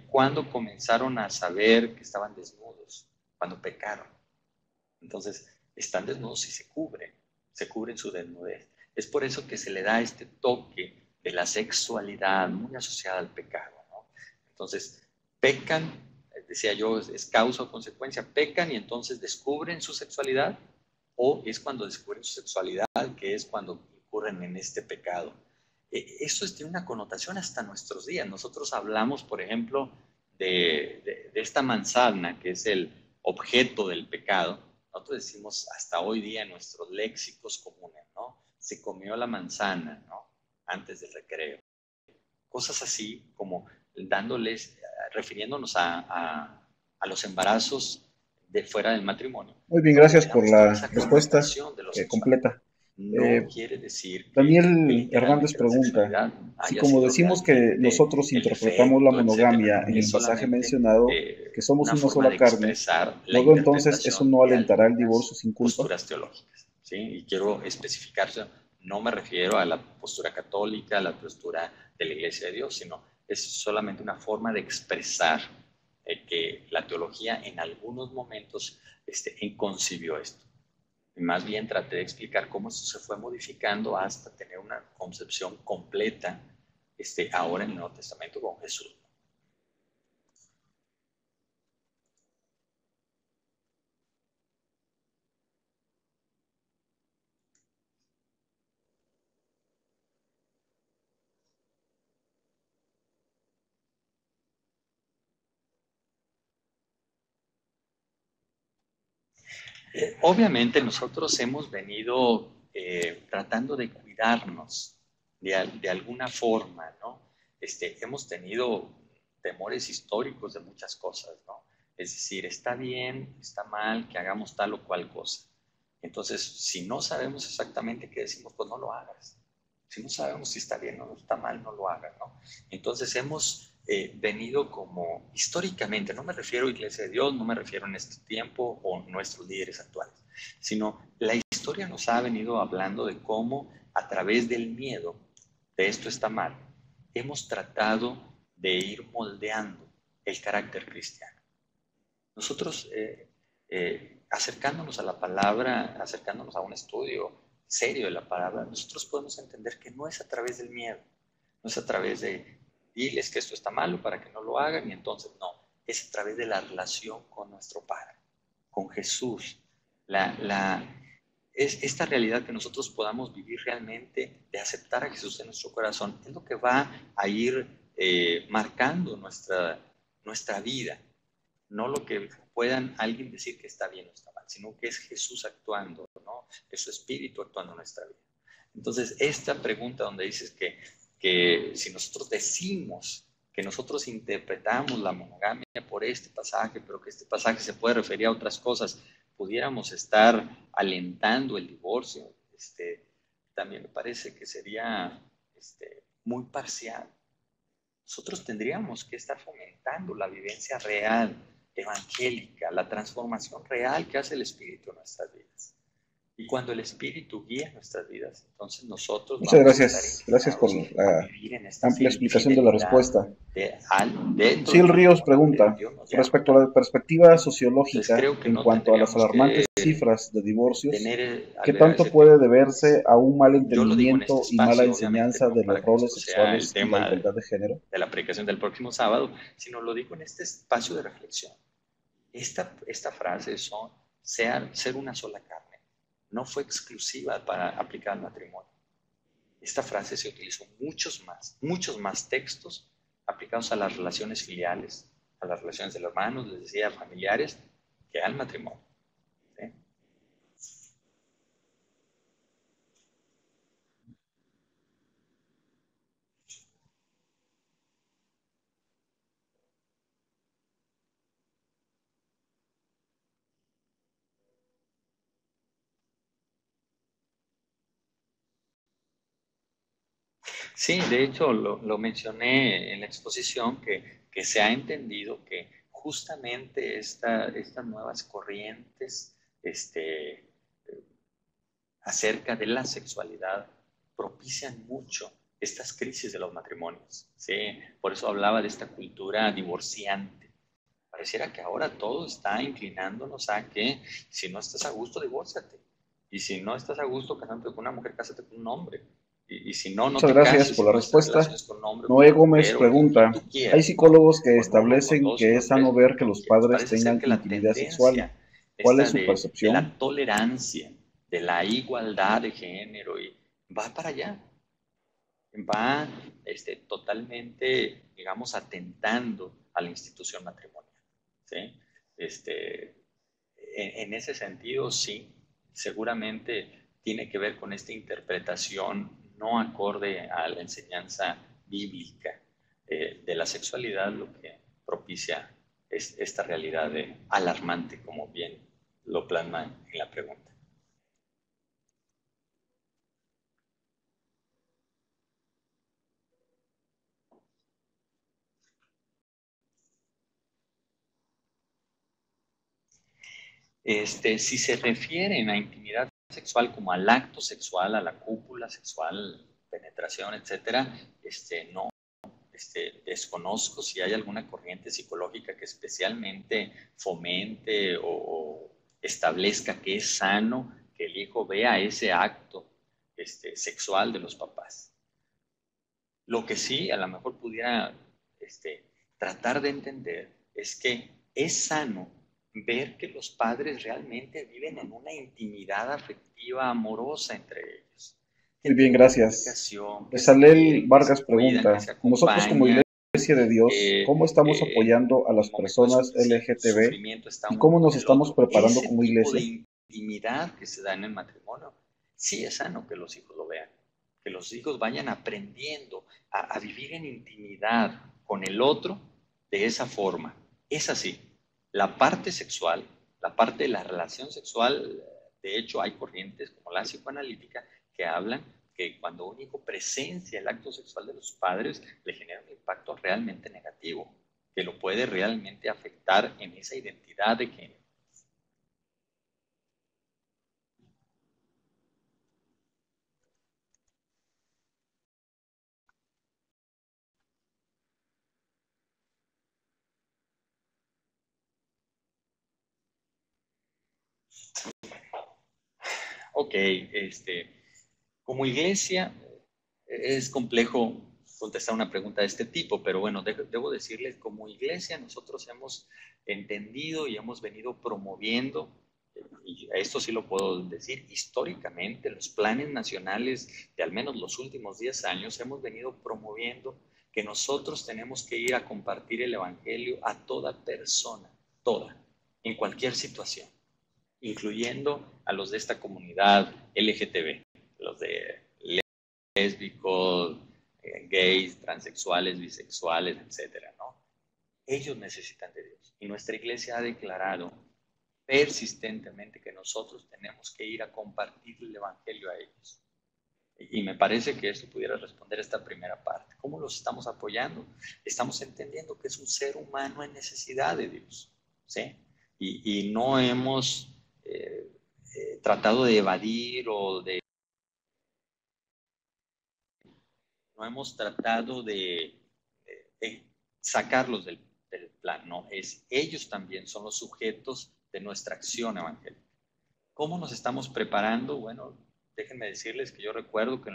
¿cuándo comenzaron a saber que estaban desnudos? Cuando pecaron. Entonces, están desnudos y se cubren su desnudez. Es por eso que se le da este toque de la sexualidad muy asociada al pecado, ¿no? Entonces, pecan, decía yo, es causa o consecuencia, pecan y entonces descubren su sexualidad, o es cuando descubren su sexualidad que es cuando incurren en este pecado. Eso tiene una connotación hasta nuestros días. Nosotros hablamos, por ejemplo, de esta manzana, que es el objeto del pecado. Nosotros decimos hasta hoy día en nuestros léxicos comunes, ¿no? Se comió la manzana, ¿no? Antes del recreo. Cosas así como dándoles, refiriéndonos a los embarazos de fuera del matrimonio, Muy bien, donde gracias le por damos toda la esa respuesta connotación de lo sexual. completa. No quiere decir que Daniel Hernández literalmente la pregunta, sexualidad si haya como sido decimos que realmente nosotros el interpretamos la defecto, etcétera, monogamia ¿no? en Es el pasaje solamente mencionado, que somos una una forma sola de carne, expresar la luego entonces eso interpretación no de alentará el algunas divorcio sin culpa. posturas teológicas, ¿sí? Y quiero especificar, no me refiero a la postura católica, a la postura de la Iglesia de Dios, sino es solamente una forma de expresar que la teología en algunos momentos concibió esto. Y más bien traté de explicar cómo esto se fue modificando hasta tener una concepción completa ahora en el Nuevo Testamento con Jesús. Obviamente nosotros hemos venido tratando de cuidarnos de alguna forma, ¿no? Hemos tenido temores históricos de muchas cosas, ¿no? Es decir, está bien, está mal que hagamos tal o cual cosa. Entonces, si no sabemos exactamente qué decimos, pues no lo hagas. Si no sabemos si está bien o está mal, no lo hagas, ¿no? Entonces hemos venido como históricamente, no me refiero a Iglesia de Dios, no me refiero en este tiempo o nuestros líderes actuales, sino la historia nos ha venido hablando de cómo a través del miedo, de esto está mal, hemos tratado de ir moldeando el carácter cristiano. Nosotros, acercándonos a la palabra, acercándonos a un estudio serio de la palabra, nosotros podemos entender que no es a través del miedo, no es a través de diles que esto está malo para que no lo hagan y entonces no, es a través de la relación con nuestro Padre, con Jesús. Es esta realidad que nosotros podamos vivir realmente, de aceptar a Jesús en nuestro corazón, es lo que va a ir marcando nuestra vida. No lo que puedan alguien decir que está bien o está mal, sino que es Jesús actuando, ¿no? Es su espíritu actuando en nuestra vida. Entonces, esta pregunta donde dices que si nosotros decimos que nosotros interpretamos la monogamia por este pasaje, pero que este pasaje se puede referir a otras cosas, pudiéramos estar alentando el divorcio, también me parece que sería muy parcial. Nosotros tendríamos que estar fomentando la vivencia real, evangélica, la transformación real que hace el Espíritu en nuestras vidas. Y cuando el Espíritu guía nuestras vidas, entonces nosotros Muchas vamos a estar gracias. Gracias por inclinados a la vivir en esta amplia explicación de la fidelidad respuesta. dentro Sil del Ríos matrimonio que pregunta, Dios nos llama. respecto a la perspectiva Entonces sociológica creo que en no cuanto a las tendríamos alarmantes que cifras de divorcios, ¿qué albergar tanto ese puede temor. deberse a un mal Yo lo digo en este entendimiento y mala espacio, obviamente, enseñanza no de los para que roles esto sea el sexuales y la tema igualdad de género? de la predicación del próximo sábado, sino lo digo en este espacio de reflexión. Esta frase son ser una sola carne. No fue exclusiva para aplicar al matrimonio. Esta frase se utilizó muchos más textos aplicados a las relaciones filiales, a las relaciones de los hermanos, les decía, familiares, que al matrimonio. ¿Sí? Sí, de hecho lo mencioné en la exposición que se ha entendido que justamente estas nuevas corrientes acerca de la sexualidad propician mucho estas crisis de los matrimonios. ¿Sí? Por eso hablaba de esta cultura divorciante. Pareciera que ahora todo está inclinándonos a que si no estás a gusto, divórciate. Y si no estás a gusto casándote con una mujer, cásate con un hombre. Y si no, no Muchas te gracias cases, por si la no estás en respuesta. relaciones con un hombre o con Noé una Gómez mujer, o con quien pregunta, tú hay quieras, ¿no? psicólogos que Con uno, con establecen dos o que es con tres, sano o con ver que quien tú los quieras. padres Parece ser tengan que la intimidad sexual. tendencia ¿Cuál es esta su de percepción? la tolerancia, de la igualdad de género, y va para allá. Va totalmente, digamos, atentando a la institución matrimonial. ¿Sí? En ese sentido, sí, seguramente tiene que ver con esta interpretación no acorde a la enseñanza bíblica de la sexualidad, lo que propicia es esta realidad alarmante, como bien lo plasma en la pregunta. Si se refieren a intimidad sexual como al acto sexual, a la cúpula sexual, penetración, etcétera, no, desconozco si hay alguna corriente psicológica que especialmente fomente o establezca que es sano que el hijo vea ese acto sexual de los papás. Lo que sí, a lo mejor pudiera tratar de entender es que es sano ver que los padres realmente viven en una intimidad afectiva, amorosa entre ellos, que Muy bien, tienen gracias. comunicación, que se Besalel quieren, que se Vargas cuidan, que pregunta, se nosotros como acompañan, Iglesia de Dios, que ¿cómo estamos apoyando a en las un momento de personas LGTB sufrimiento está y uno cómo con nos el estamos otro. preparando Ese como tipo iglesia? de intimidad que se da en el matrimonio, sí es sano que los hijos lo vean, que los hijos vayan aprendiendo a vivir en intimidad con el otro de esa forma. Es así. La parte sexual, la parte de la relación sexual, de hecho hay corrientes como la psicoanalítica que hablan que cuando un hijo presencia el acto sexual de los padres, le genera un impacto realmente negativo, que lo puede realmente afectar en esa identidad de género. Ok, como iglesia es complejo contestar una pregunta de este tipo, pero bueno, debo decirles, como iglesia nosotros hemos entendido y hemos venido promoviendo, y esto sí lo puedo decir, históricamente, los planes nacionales de al menos los últimos 10 años, hemos venido promoviendo que nosotros tenemos que ir a compartir el Evangelio a toda persona, toda, en cualquier situación, incluyendo a los de esta comunidad LGTB, los de lésbicos, gays, transexuales, bisexuales, etcétera, ¿no? Ellos necesitan de Dios. Y nuestra iglesia ha declarado persistentemente que nosotros tenemos que ir a compartir el Evangelio a ellos. Y me parece que esto pudiera responder esta primera parte. ¿Cómo los estamos apoyando? Estamos entendiendo que es un ser humano en necesidad de Dios, ¿sí? Y no hemos tratado de evadir o de no hemos tratado de sacarlos del plan, no, es ellos también son los sujetos de nuestra acción evangélica. ¿Cómo nos estamos preparando? Bueno, déjenme decirles que yo recuerdo que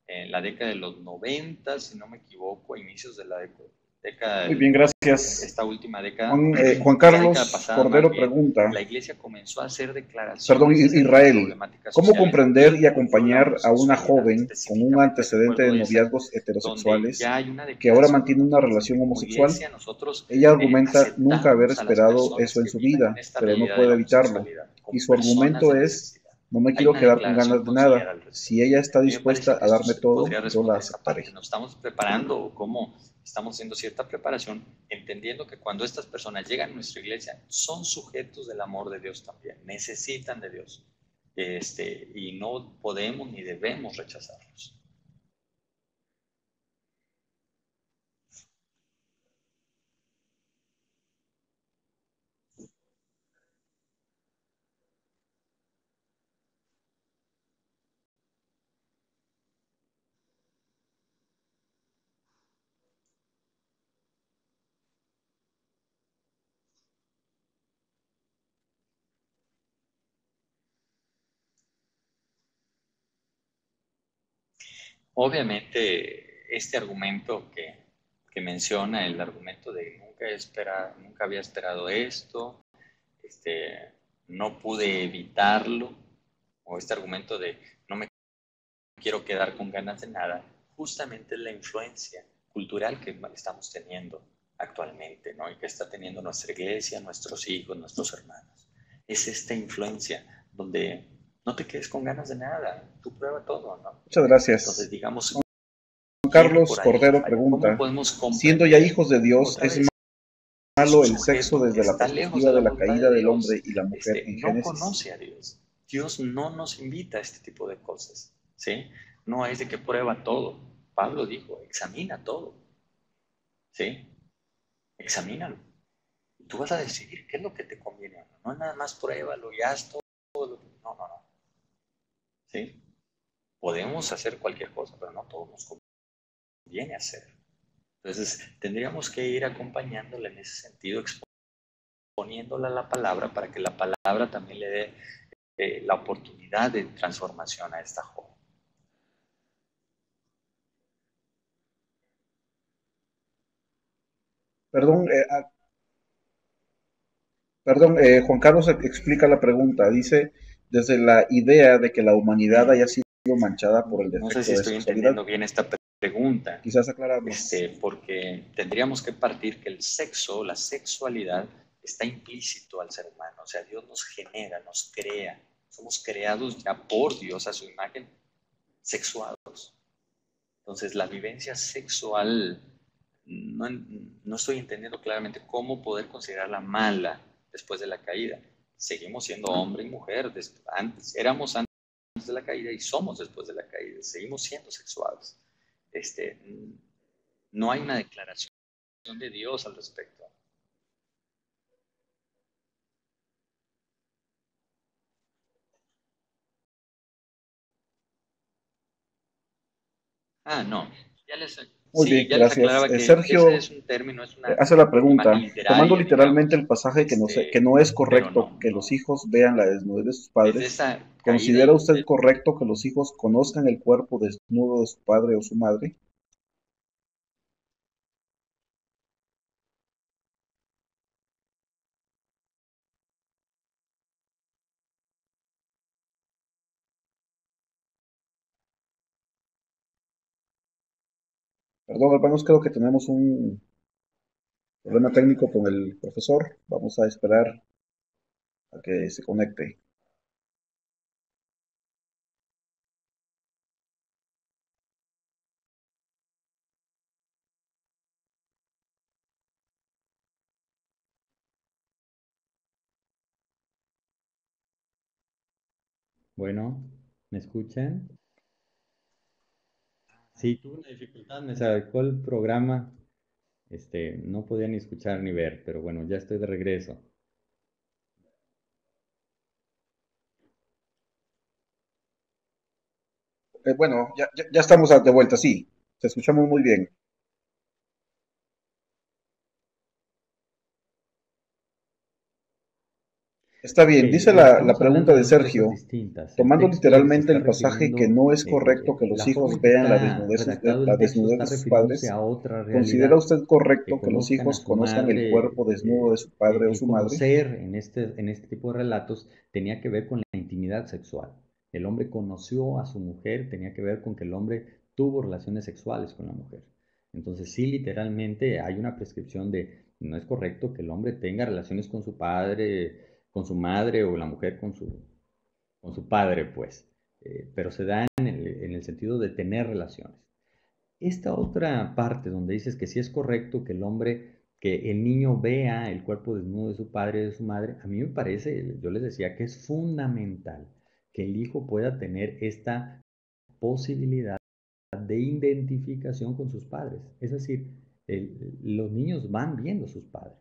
en la década de los 90, si no me equivoco, a inicios de la década Muy bien, gracias. esta última década, Juan la década Carlos pasada más Cordero bien, pregunta, la iglesia comenzó a hacer perdón, declaraciones acerca de Israel, problemáticas ¿cómo sociales, comprender y incluyendo la acompañar a una homosexualidad. joven con un Específicamente antecedente de recuerdo esa, noviazgos donde heterosexuales ya hay una que ahora declaración mantiene una donde relación como homosexual? iglesia nosotros Ella argumenta nunca haber aceptamos a las esperado personas eso en que su viven en vida, esta pero no realidad de puede la evitarlo. homosexualidad Y como su personas argumento de es, necesidad. no me Hay quiero una quedar con declaración ganas de conciliar nada. al Si respecto. ella está A mí me parece dispuesta que a esto darme sí todo, podría yo la responder esta parte. aceptaré. Nos estamos preparando o cómo estamos haciendo cierta preparación, entendiendo que cuando estas personas llegan a nuestra iglesia, son sujetos del amor de Dios también, necesitan de Dios. Y no podemos ni debemos rechazarlos. Obviamente, este argumento que menciona, el argumento de nunca había esperado esto, no pude evitarlo, o este argumento de no me quiero quedar con ganas de nada, justamente es la influencia cultural que estamos teniendo actualmente, ¿no? Y que está teniendo nuestra iglesia, nuestros hijos, nuestros hermanos. Es esta influencia donde no te quedes con ganas de nada, tú prueba todo, ¿no? Muchas Entonces, gracias. digamos, Juan viene Carlos por ahí el Cordero fallo. ¿Cómo pregunta, podemos siendo ya comprender? hijos de Dios, Otra ¿es vez, es malo un el sexo sujeto que desde la está lejos de perspectiva la de la voluntad caída de del hombre Dios, y la mujer en no Génesis? conoce a Dios. Dios no nos invita a este tipo de cosas, ¿sí? No es de que prueba todo. Pablo dijo, examina todo, ¿sí? Examínalo. Tú vas a decidir qué es lo que te conviene o no. No nada más pruébalo y haz todo lo que... No, no, no. ¿Sí? Podemos hacer cualquier cosa, pero no todo nos conviene hacer. Entonces, tendríamos que ir acompañándola en ese sentido, exponiéndola a la palabra para que la palabra también le dé la oportunidad de transformación a esta joven. Perdón, Juan Carlos explica la pregunta. Dice, desde la idea de que la humanidad haya sido manchada por el No sé si defecto de estoy sexualidad. entendiendo bien esta pregunta, Quizás aclararnos. porque tendríamos que partir que el sexo, la sexualidad, está implícito al ser humano. O sea, Dios nos genera, nos crea. Somos creados ya por Dios a su imagen, sexuados. Entonces, la vivencia sexual, no estoy entendiendo claramente cómo poder considerarla mala después de la caída. Seguimos siendo hombre y mujer. Éramos antes de la caída y somos después de la caída. Seguimos siendo sexuados. Este, no hay una declaración de Dios al respecto. No. Ya les Muy Sí, bien, ya les gracias. aclaraba que ese Sergio es un término, es una hace la imagen pregunta, tomando literaria, literalmente digamos, el pasaje que no es pero correcto no, que los no. hijos vean la desnudez de sus Desde padres, esa caída ¿considera usted correcto que los hijos conozcan el cuerpo desnudo de su padre o su madre? Perdón, hermanos, creo que tenemos un problema técnico con el profesor. Vamos a esperar a que se conecte. Bueno, ¿me escuchan? Sí, tuve una dificultad, me sacó el programa, no podía ni escuchar ni ver, pero bueno, ya estoy de regreso. Bueno, ya estamos de vuelta, sí. Te escuchamos muy bien. Está Ok, bien, dice la estamos pregunta hablando de de dos cosas Sergio, distintas. El tomando texto se literalmente está el pasaje que refiriendo, no es correcto que los la forma hijos en que vean está redactado la el texto desnudez está de sus refiriéndose padres, a otra ¿considera realidad, usted que correcto que los conozcan a hijos su conozcan el madre. cuerpo desnudo de su padre o El su madre? conocer en este tipo de relatos tenía que ver con la intimidad sexual. El hombre conoció a su mujer, tenía que ver con que el hombre tuvo relaciones sexuales con la mujer. Entonces sí, literalmente hay una prescripción de no es correcto que el hombre tenga relaciones con su padre, con su madre o la mujer con su padre, pues. Pero se da en el sentido de tener relaciones. Esta otra parte donde dices que sí es correcto que el hombre, que el niño vea el cuerpo desnudo de su padre y de su madre, a mí me parece, yo les decía que es fundamental que el hijo pueda tener esta posibilidad de identificación con sus padres. Es decir, los niños van viendo a sus padres,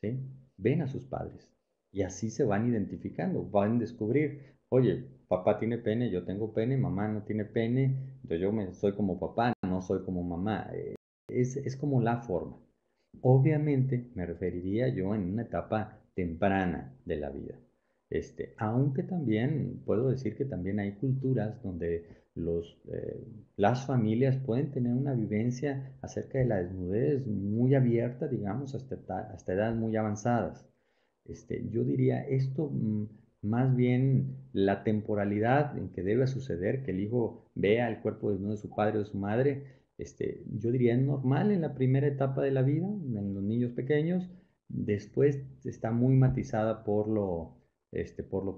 ¿sí? Ven a sus padres y así se van identificando, van a descubrir, oye, papá tiene pene, yo tengo pene, mamá no tiene pene, entonces soy como papá, no soy como mamá. Es como la forma. Obviamente me referiría yo en una etapa temprana de la vida. Aunque también puedo decir que también hay culturas donde las familias pueden tener una vivencia acerca de la desnudez muy abierta, digamos, hasta edades muy avanzadas. Yo diría esto más bien la temporalidad en que debe suceder, que el hijo vea el cuerpo desnudo de su padre o de su madre, yo diría es normal en la primera etapa de la vida, en los niños pequeños, después está muy matizada por lo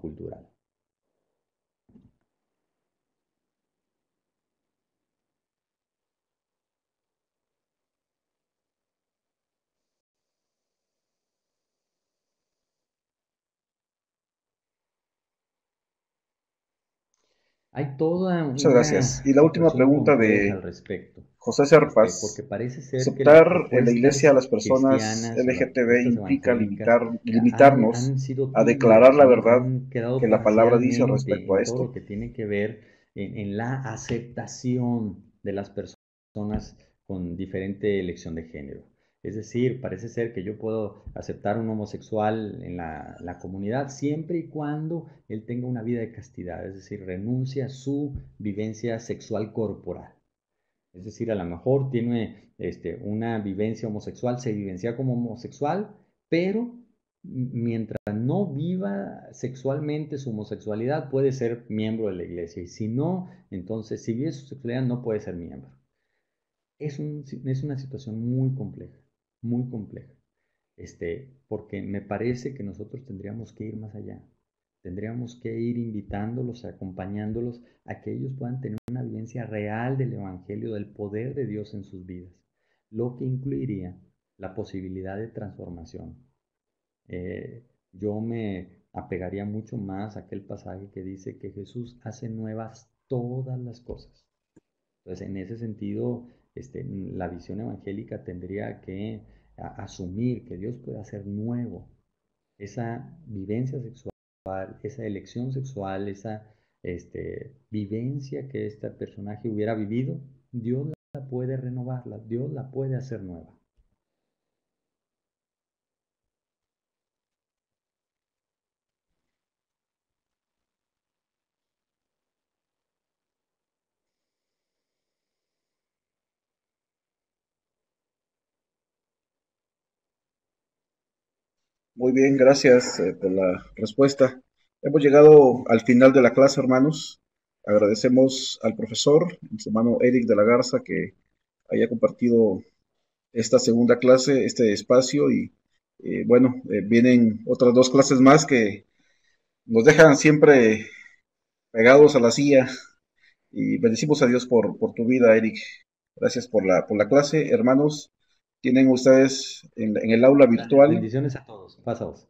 cultural. Hay toda Muchas gracias. una Y la última situación pregunta compleja al de respecto, José porque Serpas. parece ser que las Aceptar en la iglesia a propuestas las personas cristianas o las LGTB propuestas implica evangélicas limitarnos han sido a declarar tibias, la verdad han quedado que la palabra dice parcialmente respecto a en todo esto. lo que tiene que ver en la aceptación de las personas con diferente elección de género. Es decir, parece ser que yo puedo aceptar un homosexual en la comunidad siempre y cuando él tenga una vida de castidad, es decir, renuncia a su vivencia sexual corporal. Es decir, a lo mejor tiene una vivencia homosexual, se vivencia como homosexual, pero mientras no viva sexualmente su homosexualidad, puede ser miembro de la iglesia. Y si no, entonces, si vive su sexualidad, no puede ser miembro. Es una situación muy compleja, muy compleja. Porque me parece que nosotros tendríamos que ir más allá. Tendríamos que ir invitándolos, acompañándolos a que ellos puedan tener una vivencia real del Evangelio, del poder de Dios en sus vidas, lo que incluiría la posibilidad de transformación. Yo me apegaría mucho más a aquel pasaje que dice que Jesús hace nuevas todas las cosas. Entonces, en ese sentido, la visión evangélica tendría que asumir que Dios puede hacer nuevo esa vivencia sexual, esa elección sexual, esa vivencia que este personaje hubiera vivido, Dios la puede renovarla, Dios la puede hacer nueva. Muy bien, gracias por la respuesta. Hemos llegado al final de la clase, hermanos. Agradecemos al profesor, su hermano Eric de la Garza, que haya compartido esta segunda clase, este espacio y bueno, vienen otras dos clases más que nos dejan siempre pegados a la silla y bendecimos a Dios por tu vida, Eric. Gracias por la clase, hermanos. Tienen ustedes en el aula virtual Bendiciones a todos. Pasaos.